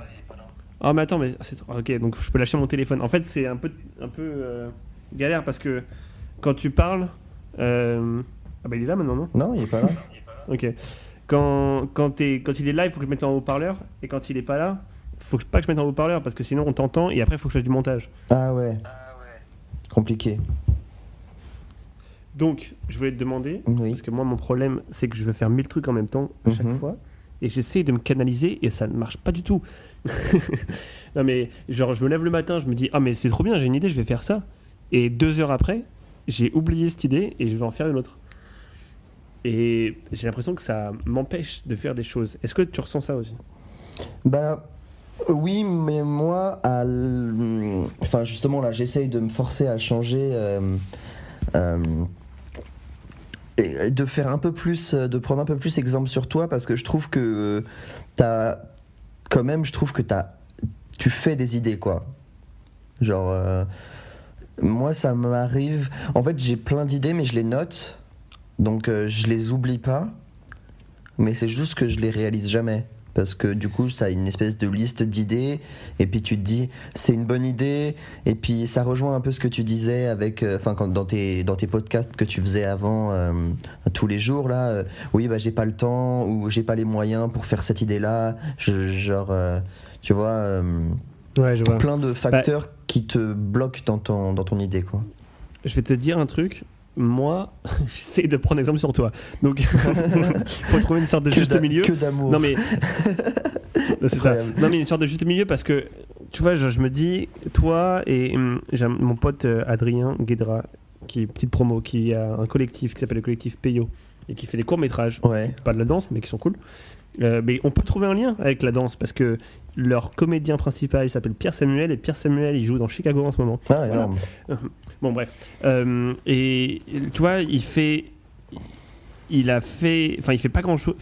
Ah, mais attends, mais ok, donc je peux lâcher mon téléphone. En fait, c'est un peu galère parce que quand tu parles. Ah, bah il est là maintenant, non ?
Non, il est pas là.
Ok. Quand il est là, il faut que je mette en haut-parleur. Et quand il est pas là, faut pas que je mette en haut-parleur parce que sinon on t'entend et après il faut que je fasse du montage.
Ah ouais. Compliqué.
Donc, je voulais te demander,
Oui.
parce que moi mon problème c'est que je veux faire 1000 trucs en même temps à chaque fois et j'essaie de me canaliser et ça ne marche pas du tout. Non mais genre je me lève le matin, je me dis ah mais c'est trop bien, j'ai une idée, je vais faire ça. Et 2 heures après, j'ai oublié cette idée et je vais en faire une autre. Et j'ai l'impression que ça m'empêche de faire des choses. Est-ce que tu ressens ça aussi ?
Bah oui, mais moi, enfin justement là, j'essaye de me forcer à changer, et de faire un peu plus, de prendre un peu plus exemple sur toi, parce que je trouve que tu fais des idées, quoi. Genre, moi ça m'arrive. En fait, j'ai plein d'idées, mais je les note, donc je les oublie pas, mais c'est juste que je les réalise jamais. Parce que du coup, ça a une espèce de liste d'idées, et puis tu te dis, c'est une bonne idée, et puis ça rejoint un peu ce que tu disais avec, dans tes podcasts que tu faisais avant, tous les jours, là, oui, bah j'ai pas le temps, ou j'ai pas les moyens pour faire cette idée-là, tu vois,
ouais, je vois.
Plein de facteurs qui te bloquent dans ton idée, quoi.
Je vais te dire un truc. Moi, j'essaie de prendre exemple sur toi. Donc, faut trouver une sorte de juste milieu.
Que d'amour.
Non mais, c'est ça. Non mais une sorte de juste milieu parce que, tu vois, je me dis, toi et j'ai mon pote Adrien Guédra, qui est petite promo, qui a un collectif qui s'appelle le collectif Peyo et qui fait des courts-métrages,
ouais.
Pas de la danse, mais qui sont cool. Mais on peut trouver un lien avec la danse parce que leur comédien principal il s'appelle Pierre Samuel et Pierre Samuel il joue dans Chicago en ce moment.
Ah, énorme.
Voilà. Bon bref, et tu vois il fait pas grand chose,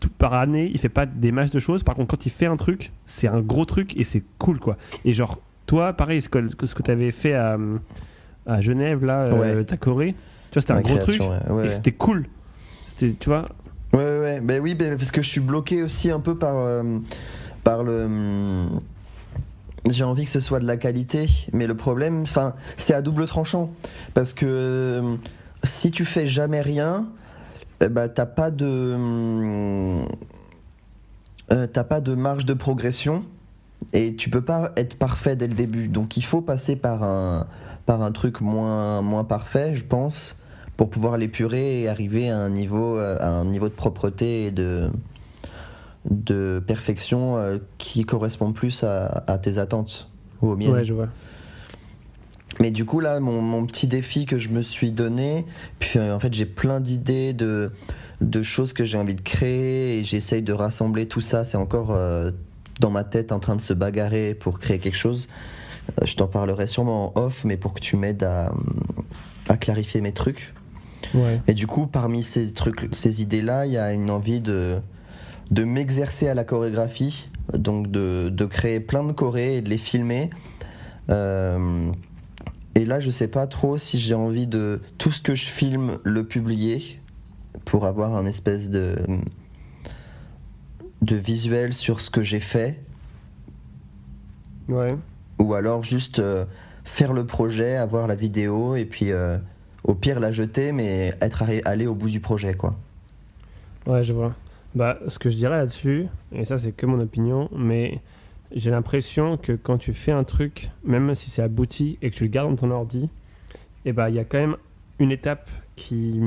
tout par année il fait pas des masses de choses. Par contre quand il fait un truc c'est un gros truc et c'est cool quoi. Et genre toi pareil ce que t'avais fait à Genève là,
ouais.
Ta Corée, tu vois c'était un gros truc
ouais.
Et c'était cool. C'était, tu vois.
Ouais. Ben oui, parce que je suis bloqué aussi un peu par le. J'ai envie que ce soit de la qualité, mais le problème, c'est à double tranchant. Parce que si tu fais jamais rien, bah, t'as pas de marge de progression et tu peux pas être parfait dès le début. Donc il faut passer par un truc moins parfait, je pense, pour pouvoir l'épurer et arriver à un niveau de propreté et de perfection qui correspond plus à tes attentes ou aux miennes.
Ouais, je vois.
Mais du coup là, mon petit défi que je me suis donné, puis en fait j'ai plein d'idées de choses que j'ai envie de créer et j'essaye de rassembler tout ça. C'est encore dans ma tête en train de se bagarrer pour créer quelque chose. Je t'en parlerai sûrement en off, mais pour que tu m'aides à clarifier mes trucs.
Ouais.
Et du coup, parmi ces idées-là, il y a une envie de m'exercer à la chorégraphie, donc de créer plein de chorés et de les filmer. Et là, je sais pas trop si j'ai envie de tout ce que je filme le publier pour avoir un espèce de visuel sur ce que j'ai fait,
Ouais.
ou alors juste faire le projet, avoir la vidéo et puis au pire la jeter, mais aller au bout du projet, quoi.
Ouais, je vois. Bah, ce que je dirais là-dessus, et ça c'est que mon opinion, mais j'ai l'impression que quand tu fais un truc, même si c'est abouti et que tu le gardes dans ton ordi, et bah il y a quand même une étape qui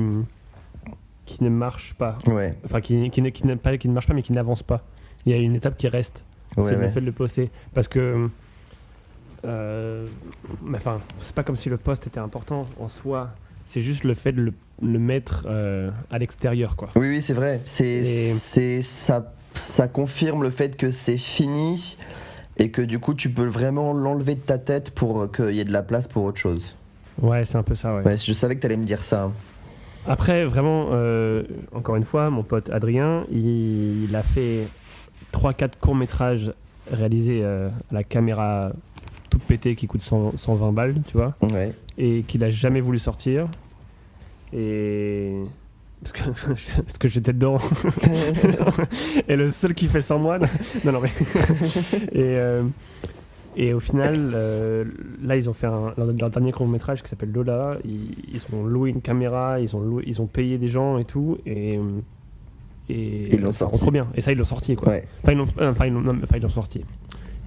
ne marche pas.
Ouais.
Enfin, qui ne marche pas, mais qui n'avance pas. Il y a une étape qui reste.
Ouais,
C'est le
ouais.
fait de le poster. Parce que. Enfin, c'est pas comme si le post était important en soi. C'est juste le fait de le mettre à l'extérieur, quoi.
Oui, c'est vrai. Ça confirme le fait que c'est fini et que du coup tu peux vraiment l'enlever de ta tête pour qu'il y ait de la place pour autre chose.
Ouais, c'est un peu ça, ouais.
Ouais, je savais que t'allais me dire ça.
Après, vraiment, encore une fois, mon pote Adrien, il a fait 3-4 courts-métrages réalisés à la caméra toute pétée qui coûte 120 balles, tu vois,
Ouais.
et qu'il a jamais voulu sortir. Et. Parce que j'étais dedans. Et le seul qui fait sans moi. Non, mais. Et au final, là, ils ont fait leur dernier court-métrage qui s'appelle Lola. Ils ont loué une caméra, ils ont payé des gens et tout. Et
Ils l'ont
ça rend
sorti.
trop bien. Et ça, ils l'ont sorti, quoi.
Ouais.
Ils l'ont sorti.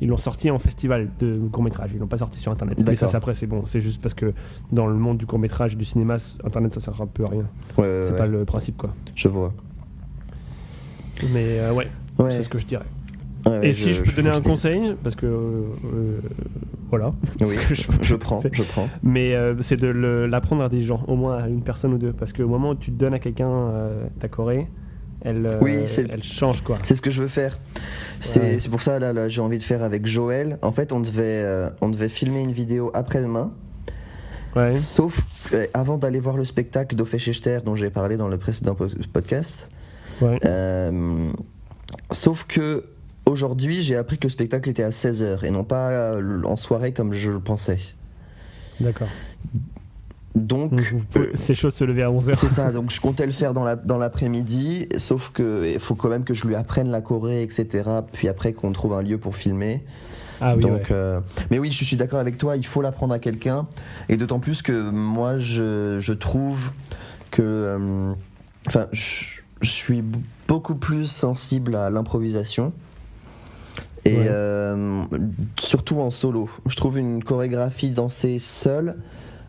Ils l'ont sorti en festival de court-métrage. Ils l'ont pas sorti sur Internet. Mais ça,
D'accord.
c'est après, c'est bon. C'est juste parce que dans le monde du court-métrage et du cinéma, Internet, ça sert un peu à rien.
Ouais,
C'est pas le principe, quoi.
Je vois.
Mais ouais,
Ouais.
c'est ce que je dirais.
Ouais,
Et si je peux te donner un
l'idée.
conseil, parce que voilà.
Oui,
Parce que
je prends.
Mais c'est de l'apprendre à des gens, au moins à une personne ou deux, parce qu'au moment où tu te donnes à quelqu'un ta choré, elle change, quoi.
C'est ce que je veux faire.
Ouais.
C'est pour ça là j'ai envie de faire avec Joël. En fait, on devait filmer une vidéo après-demain.
Ouais.
Sauf avant d'aller voir le spectacle d'Offeschechter dont j'ai parlé dans le précédent podcast.
Ouais.
Sauf que aujourd'hui, j'ai appris que le spectacle était à 16h et non pas en soirée comme je le pensais.
D'accord.
Donc,
c'est chaud de se lever à 11h.
c'est ça, donc je comptais le faire dans l'après-midi, sauf qu'il faut quand même que je lui apprenne la choré, etc. Puis après qu'on trouve un lieu pour filmer.
Ah oui,
Donc,
ouais.
mais oui, je suis d'accord avec toi, il faut l'apprendre à quelqu'un. Et d'autant plus que moi, je trouve que je suis beaucoup plus sensible à l'improvisation. Et
Ouais.
surtout en solo. Je trouve une chorégraphie dansée seule,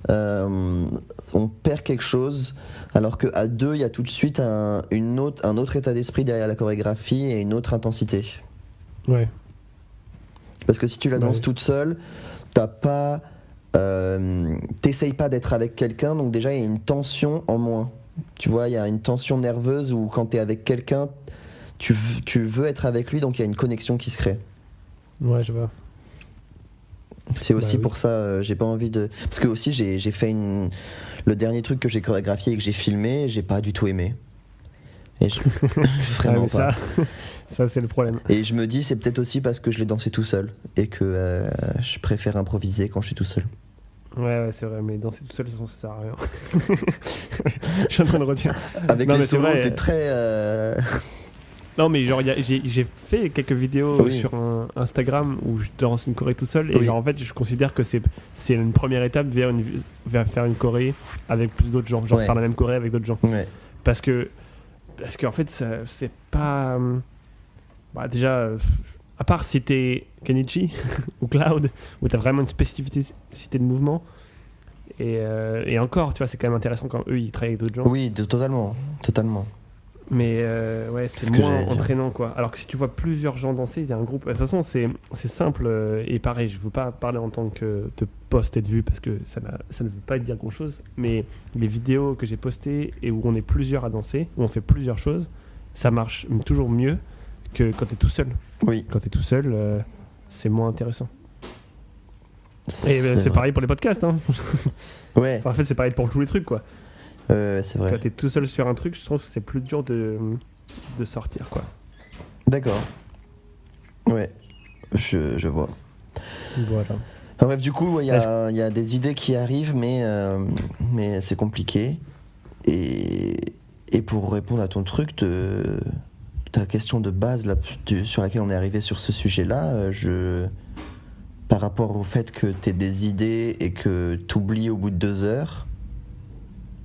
on perd quelque chose, alors qu'à deux, il y a tout de suite un autre état d'esprit derrière la chorégraphie et une autre intensité.
Ouais.
Parce que si tu la danses
Ouais.
toute seule, t'essayes pas d'être avec quelqu'un, donc déjà il y a une tension en moins. Tu vois, il y a une tension nerveuse où quand t'es avec quelqu'un, tu veux être avec lui, donc il y a une connexion qui se crée.
Ouais, je vois.
C'est aussi
oui.
pour ça, j'ai pas envie de. Parce que aussi j'ai fait le dernier truc que j'ai chorégraphié et que j'ai filmé, j'ai pas du tout aimé. Et vraiment
mais
pas.
ça c'est le problème.
Et je me dis, c'est peut-être aussi parce que je l'ai dansé tout seul et que je préfère improviser quand je suis tout seul.
Ouais, c'est vrai, mais danser tout seul, de toute façon, ça sert à rien. Je suis en train de retirer.
Avec
Non,
les
mais c'est
solos,
vrai.
t'es très.
Non, mais genre, j'ai fait quelques vidéos
Oui.
sur Instagram où je danse une choré tout seul. Et
Oui.
genre, en fait, je considère que c'est une première étape vers faire une choré avec plus d'autres gens. Genre,
Ouais.
faire la même choré avec d'autres gens.
Ouais.
Parce qu'en fait, c'est pas. Bah, déjà, à part si t'es Kenichi ou Cloud, où t'as vraiment une spécificité de mouvement. Et encore, tu vois, c'est quand même intéressant quand eux ils travaillent avec d'autres gens.
Oui, totalement.
Mais ouais, c'est
Ce que
moins
j'allais dire.
entraînant, quoi. Alors que si tu vois plusieurs gens danser, il y a un groupe. De toute façon, c'est simple et pareil. Je veux pas parler en tant que de post et de vue parce que ça ne veut pas dire grand chose. Mais les vidéos que j'ai postées et où on est plusieurs à danser, où on fait plusieurs choses, ça marche toujours mieux que quand t'es tout seul.
Oui.
Quand t'es tout seul, c'est moins intéressant. Et c'est
vrai.
pareil pour les podcasts. Hein.
Ouais.
Enfin, en fait, c'est pareil pour tous les trucs, quoi.
C'est vrai.
Quand t'es tout seul sur un truc, je trouve que c'est plus dur de sortir, quoi.
D'accord. Ouais, je vois.
Voilà.
Enfin, bref, du coup, il y a des idées qui arrivent, mais c'est compliqué. Et pour répondre à ton truc, ta question de base là, sur laquelle on est arrivé sur ce sujet-là, par rapport au fait que tu aies des idées et que tu oublies au bout de 2 heures,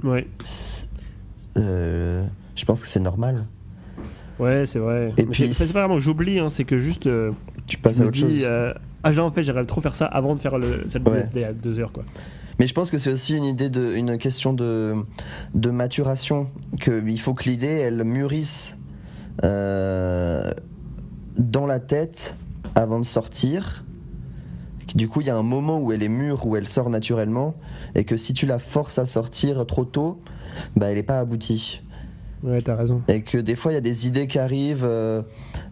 Ouais.
Je pense que c'est normal.
Ouais, c'est vrai.
Et
Mais
puis,
c'est pas vraiment que j'oublie, hein, c'est que juste.
Tu passes
je
à
me
autre
dis,
chose.
genre, en fait, j'aimerais trop faire ça avant de faire cette
Ouais.
BFD à 2 heures, quoi.
Mais je pense que c'est aussi une question de maturation, qu'il faut que l'idée, elle mûrisse dans la tête avant de sortir. Du coup, il y a un moment où elle est mûre, où elle sort naturellement, et que si tu la forces à sortir trop tôt, bah, elle n'est pas aboutie.
Ouais, t'as raison.
Et que des fois, il y a des idées qui arrivent,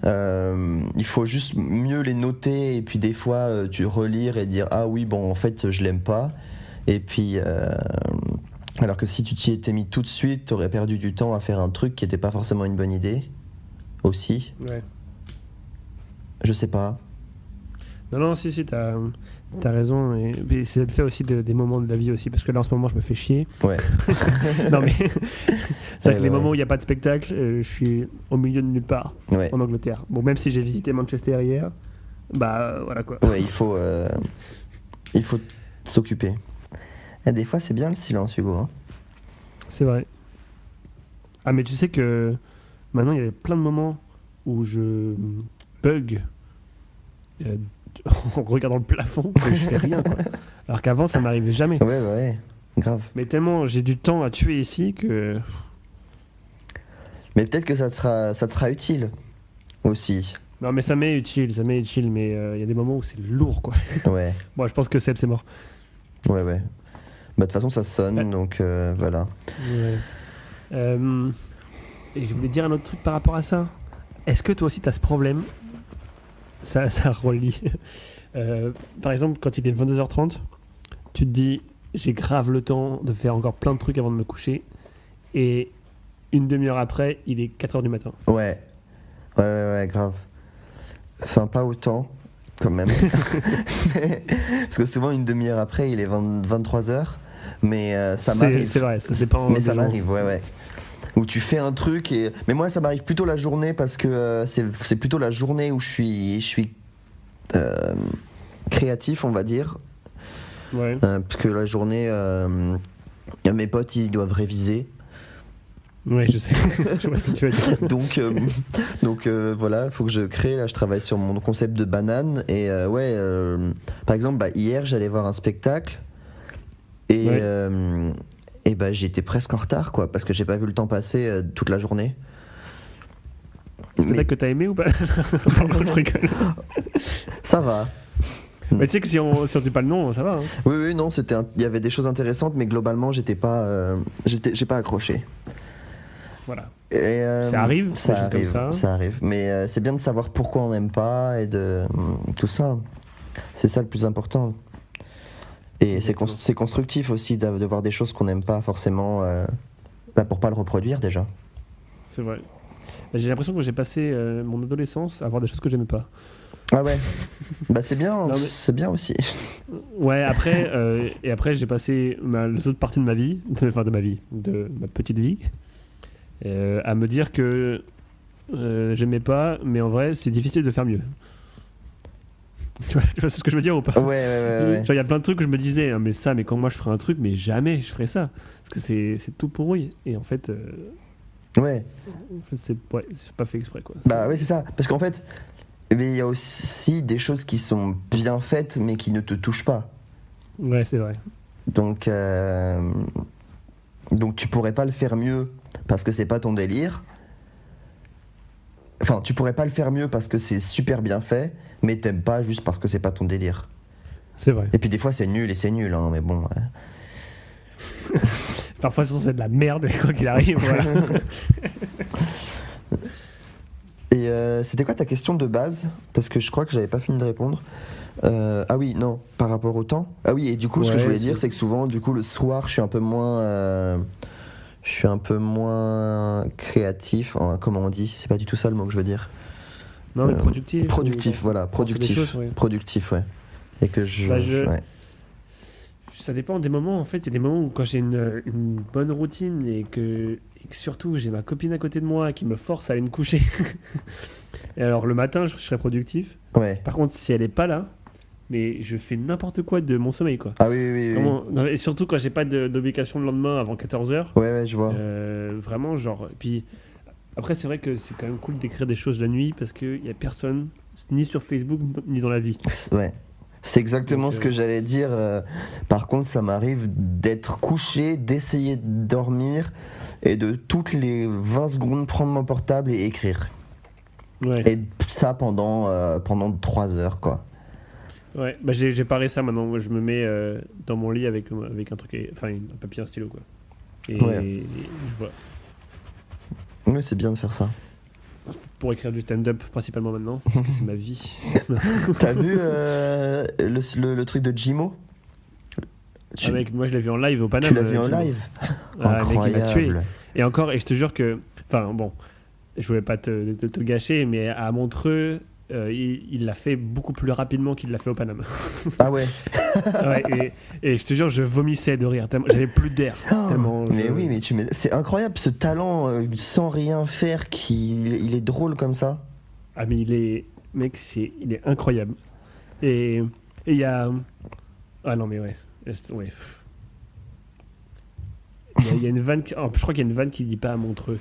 il faut juste mieux les noter, et puis des fois, tu relire et dire « Ah oui, bon, en fait, je l'aime pas ». Et puis, alors que si tu t'y étais mis tout de suite, tu aurais perdu du temps à faire un truc qui n'était pas forcément une bonne idée, aussi.
Ouais.
Je sais pas.
Non, si, t'as raison. Et c'est le fait aussi des moments de la vie aussi, parce que là, en ce moment, je me fais chier.
Ouais.
Non, mais c'est vrai que les moments où il n'y a pas de spectacle, je suis au milieu de nulle part,
Ouais.
en Angleterre. Bon, même si j'ai visité Manchester hier, bah voilà quoi.
Ouais, il faut s'occuper. Et des fois, c'est bien le silence, Hugo. Hein.
C'est vrai. Ah, mais tu sais que maintenant, il y a plein de moments où je bug en regardant le plafond et je fais rien, quoi. Alors qu'avant, ça m'arrivait jamais.
Ouais, grave.
Mais tellement j'ai du temps à tuer ici que...
Mais peut-être que ça te sera utile aussi.
Non, mais ça m'est utile, mais il y a des moments où c'est lourd, quoi.
Ouais,
Bon, je pense que Seb, c'est mort.
ouais. Bah, de toute façon, ça sonne,
Ouais.
donc voilà.
Ouais. Et je voulais dire un autre truc par rapport à ça. Est-ce que toi aussi, tu as ce problème? Ça relie. Par exemple, quand il est 22h30, tu te dis, j'ai grave le temps de faire encore plein de trucs avant de me coucher. Et une demi-heure après, il est 4h du matin.
Ouais, grave. Enfin, pas autant, quand même. Parce que souvent, une demi-heure après, il est 23h. Mais ça m'arrive.
C'est vrai, ça dépend.
Mais
des
ça
gens.
m'arrive, ouais. Où tu fais un truc et... Mais moi, ça m'arrive plutôt la journée parce que c'est plutôt la journée où je suis créatif, on va dire.
Ouais.
Parce que la journée, mes potes, ils doivent réviser.
Ouais, je sais. Je vois ce que tu veux dire.
Donc voilà, il faut que je crée. Là, je travaille sur mon concept de banane. Et par exemple, hier, j'allais voir un spectacle. Et,
Ouais.
et j'étais presque en retard, quoi, parce que j'ai pas vu le temps passer toute la journée.
C'est peut-être que t'as aimé ou pas? Pardon, je rigole.
Ça va.
Mais tu sais que si on dit pas le nom, ça va. Hein.
Oui, non, il y avait des choses intéressantes, mais globalement, j'ai pas accroché.
Voilà.
Et,
Ça arrive,
ça
des choses
arrive,
comme ça.
ça arrive. Mais c'est bien de savoir pourquoi on n'aime pas et de tout ça. C'est ça le plus important. Et c'est constructif aussi de voir des choses qu'on n'aime pas forcément pour pas le reproduire déjà.
C'est vrai. J'ai l'impression que j'ai passé mon adolescence à voir des choses que j'aimais pas.
Ah ouais. C'est bien,
Non, mais-
c'est bien aussi.
Ouais, après j'ai passé les autres parties de ma vie, de ma petite vie, à me dire que j'aimais pas, mais en vrai c'est difficile de faire mieux. Tu vois ce que je veux dire ou pas?
Ouais.
Genre il y a plein de trucs que je me disais, mais quand moi je ferais un truc, mais jamais je ferais ça, parce que c'est tout pourri. Et en fait,
Ouais.
c'est pas fait exprès quoi.
Oui, c'est ça. Parce qu'en fait, il y a aussi des choses qui sont bien faites, mais qui ne te touchent pas.
Ouais, c'est vrai.
Donc tu pourrais pas le faire mieux parce que c'est pas ton délire. Enfin, tu pourrais pas le faire mieux parce que c'est super bien fait, mais t'aimes pas juste parce que c'est pas ton délire.
C'est vrai.
Et puis des fois c'est nul, hein, mais bon.
Parfois c'est de la merde quoi qu'il arrive. Voilà.
Et c'était quoi ta question de base? Parce que je crois que j'avais pas fini de répondre. Ah oui, non, par rapport au temps. Ah oui, et du coup, ce que je voulais dire, c'est que souvent, du coup, le soir, je suis un peu moins je suis un peu moins créatif, comment on dit, c'est pas du tout ça le mot que je veux dire.
Non, mais productif.
Productif, voilà, productif.
Choses, ouais.
Productif, ouais. Et que
ouais. Ça dépend des moments, en fait. Il y a des moments où quand j'ai une bonne routine et que surtout j'ai ma copine à côté de moi qui me force à aller me coucher. Et alors le matin, je serai productif.
Ouais.
Par contre, si elle est pas là, mais je fais n'importe quoi de mon sommeil, quoi.
Ah oui.
Vraiment, non, et surtout quand j'ai pas d'obligation le lendemain avant 14h.
Ouais, je vois.
Vraiment, genre. Puis après, c'est vrai que c'est quand même cool d'écrire des choses la nuit parce qu'il y a personne, ni sur Facebook, ni dans la vie.
Ouais. C'est exactement ce que j'allais dire. Par contre, ça m'arrive d'être couché, d'essayer de dormir et de toutes les 20 secondes prendre mon portable et écrire.
Ouais.
Et ça pendant 3 heures, quoi.
Ouais, bah j'ai paré ça maintenant. Moi, je me mets dans mon lit avec un truc, enfin un papier, un stylo, quoi. Et voilà.
Oui, c'est bien de faire ça.
Pour écrire du stand-up principalement maintenant, parce que c'est ma vie.
T'as vu le truc de Jimo?
Mec, moi je l'ai vu en live au Paname.
Tu l'as vu en live? Incroyable.
Mec, il m'a tué. Et encore, et je te jure que, enfin bon, je voulais pas te gâcher, mais à Montreux, il l'a fait beaucoup plus rapidement qu'il l'a fait au Paname.
Ah ouais.
Ouais, et je te jure, je vomissais de rire. J'avais plus d'air.
Mais oui, mais c'est incroyable ce talent sans rien faire il est drôle comme ça.
Ah mais il est incroyable. Et il y a non mais ouais. Il y a une vanne, je crois qu'il y a une vanne qui dit pas à Montreux.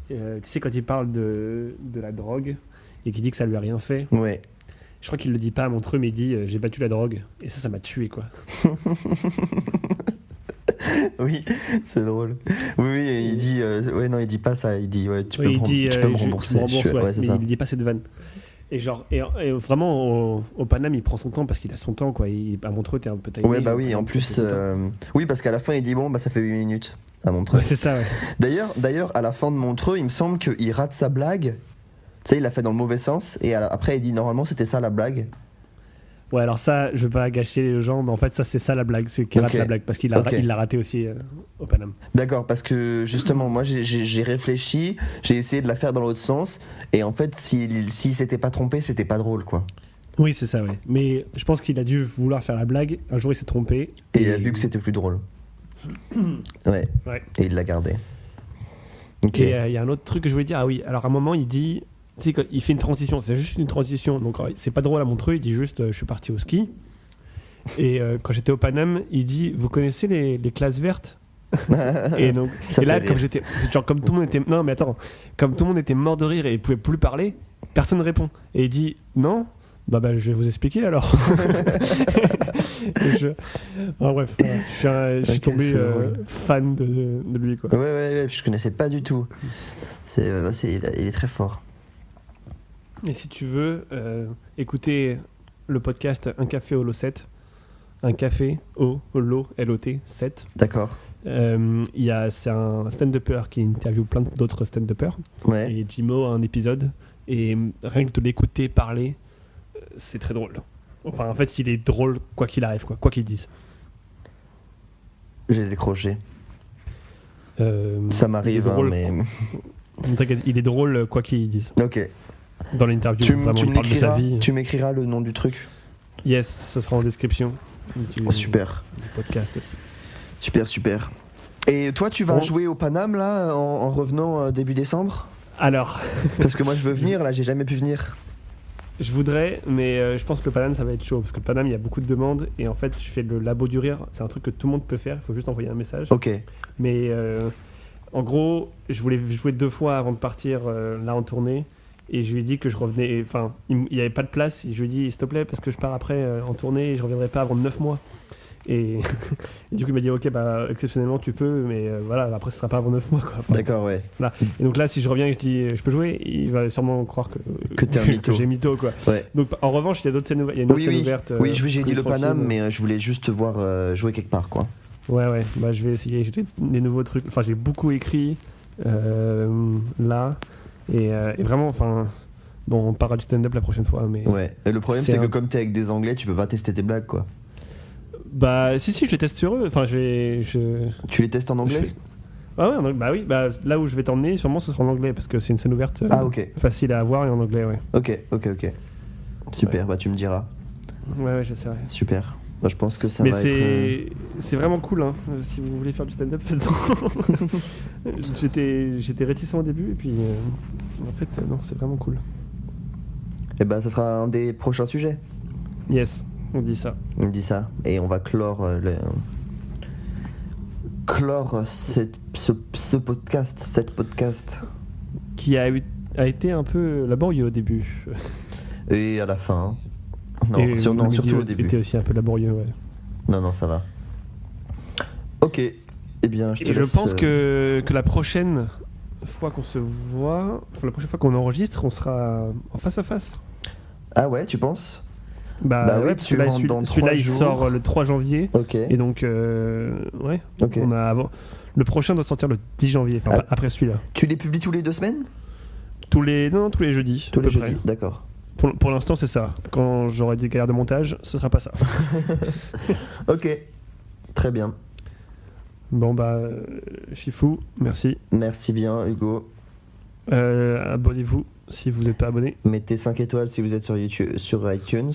Tu sais quand il parle de la drogue et qui dit que ça lui a rien fait.
Ouais.
Je crois qu'il le dit pas à Montreux, mais il dit j'ai battu la drogue. Et ça m'a tué, quoi.
Oui, c'est drôle. Oui, il dit il dit pas ça. Il dit tu peux me rembourser.
Mais il dit pas cette vanne. Et genre, et vraiment au Paname, il prend son temps parce qu'il a son temps, quoi. À Montreux, t'es un peu taillé.
Ouais, bah oui. En plus, oui, parce qu'à la fin, il dit ça fait 8 minutes à Montreux.
Ouais, c'est ça. Ouais.
D'ailleurs, à la fin de Montreux, il me semble qu'il rate sa blague. Tu sais, il l'a fait dans le mauvais sens. Et après, il dit normalement, c'était ça la blague.
Ouais, alors ça, je veux pas gâcher les gens, mais en fait, ça, c'est ça la blague. C'est qu'il rate la blague parce qu'il l'a raté aussi au Paname.
D'accord, parce que justement, moi, j'ai réfléchi, j'ai essayé de la faire dans l'autre sens. Et en fait, s'il s'était pas trompé, c'était pas drôle, quoi.
Oui, c'est ça, ouais. Mais je pense qu'il a dû vouloir faire la blague. Un jour, il s'est trompé.
Et il a vu que c'était plus drôle. Ouais. Et il l'a gardé.
Ok. Et il y a un autre truc que je voulais dire. Ah oui, alors à un moment, il dit... Tu sais, il fait une transition, c'est juste une transition. Donc, c'est pas drôle à Montreux, il dit juste je suis parti au ski. Et quand j'étais au Paname, il dit vous connaissez les classes vertes? Et donc, là, comme tout le monde était. Non, mais attends, comme tout le monde était mort de rire et il pouvait plus parler, personne ne répond. Et il dit non, bah je vais vous expliquer alors. Bref, je suis tombé fan de lui, quoi.
Ouais, je connaissais pas du tout. Il est très fort.
Et si tu veux écouter le podcast Un café au lot 7, Un café au lot LOT 7.
D'accord.
C'est un stand-upper qui interviewe plein d'autres stand-uppers.
Ouais.
Et Jimo a un épisode. Et rien que de l'écouter parler, c'est très drôle. Enfin, en fait, il est drôle quoi qu'il arrive, quoi qu'il dise.
J'ai décroché. Ça m'arrive, mais...
Il est drôle quoi qu'il dise.
Ok.
Dans l'interview, il parle de sa vie.
Tu m'écriras le nom du truc?
Yes, ce sera en description.
Super.
Du podcast aussi.
Super. Et toi, tu vas jouer au Paname, là, en revenant début décembre?
Alors...
Parce que moi, je veux venir, là, j'ai jamais pu venir.
Je voudrais, mais je pense que le Paname, ça va être chaud. Parce que le Paname, il y a beaucoup de demandes. Et en fait, je fais le labo du rire. C'est un truc que tout le monde peut faire. Il faut juste envoyer un message.
Ok.
Mais en gros, je voulais jouer 2 fois avant de partir là en tournée. Et je lui ai dit que je revenais. Enfin, il n'y avait pas de place. Je lui ai dit, s'il te plaît, parce que je pars après en tournée et je ne reviendrai pas avant 9 mois. Et du coup, il m'a dit, ok, exceptionnellement, tu peux, mais voilà, après, ce ne sera pas avant 9 mois, quoi. Enfin,
d'accord, ouais.
Voilà. Et donc là, si je reviens et je dis, je peux jouer, il va sûrement croire que
t'es un mytho.
que j'ai mytho, quoi.
Ouais.
Donc, en revanche, il y a d'autres scènes ouvertes. Il y a une autre scène ouverte.
Oui, j'ai dit le Paname, mais je voulais juste te voir jouer quelque part, quoi.
Ouais, je vais essayer. J'ai des nouveaux trucs. Enfin, j'ai beaucoup écrit là. Et vraiment, enfin... Bon, on parlera du stand-up la prochaine fois, mais...
Ouais, et le problème, c'est que comme t'es avec des Anglais, tu peux pas tester tes blagues, quoi.
Bah, si, je les teste sur eux. Enfin,
Tu les testes en anglais?
Ah ouais, bah oui, bah là où je vais t'emmener, sûrement ce sera en anglais parce que c'est une scène ouverte
Ah, ok.
facile à avoir et en anglais, ouais.
Ok. Super,
Ouais.
bah tu me diras.
Ouais, j'essaierai.
Super. Bah, je pense que ça
Mais
va être.
c'est vraiment cool, hein. Si vous voulez faire du stand-up, faites-en. J'étais réticent au début et puis en fait, non, c'est vraiment cool.
Et bah, ça sera un des prochains sujets.
Yes, on dit ça.
On me dit ça. Et on va clore ce podcast, cette podcast.
Qui a été un peu laborieux au début.
Et à la fin. hein. Non,
Et le
surtout
milieu
au début.
était aussi un peu laborieux, ouais.
Non, ça va. Ok. Eh bien, je te
Et je
laisse.
pense que la prochaine fois qu'on se voit, enfin la prochaine fois qu'on enregistre, on sera en face à face.
Ah ouais, tu penses?
Bah,
oui,
ouais, parce
tu
que là,
rentres dans
celui-là
3
il
jours.
sort le 3 janvier.
Ok.
Et donc, ouais,
Ok.
on a avant. Le prochain doit sortir le 10 janvier, enfin
Ah.
pas après celui-là.
Tu les publies tous les 2 semaines?
Tous les jeudis.
Tous
à
les
peu près.
jeudis, d'accord.
Pour l'instant, c'est ça. Quand j'aurai des galères de montage, ce sera pas ça.
Ok. Très bien.
Bon, bah, Chifou, merci.
Merci bien, Hugo.
Abonnez-vous si vous n'êtes pas abonné.
Mettez 5 étoiles si vous êtes sur YouTube, sur iTunes.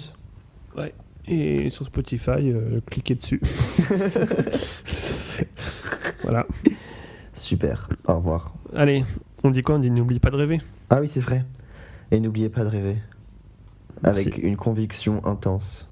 Et sur Spotify, cliquez dessus. Voilà.
Super. Au revoir.
Allez, on dit quoi? On dit n'oublie pas de rêver.
Ah oui, c'est vrai. Et n'oubliez pas de rêver.
Merci.
Avec une conviction intense.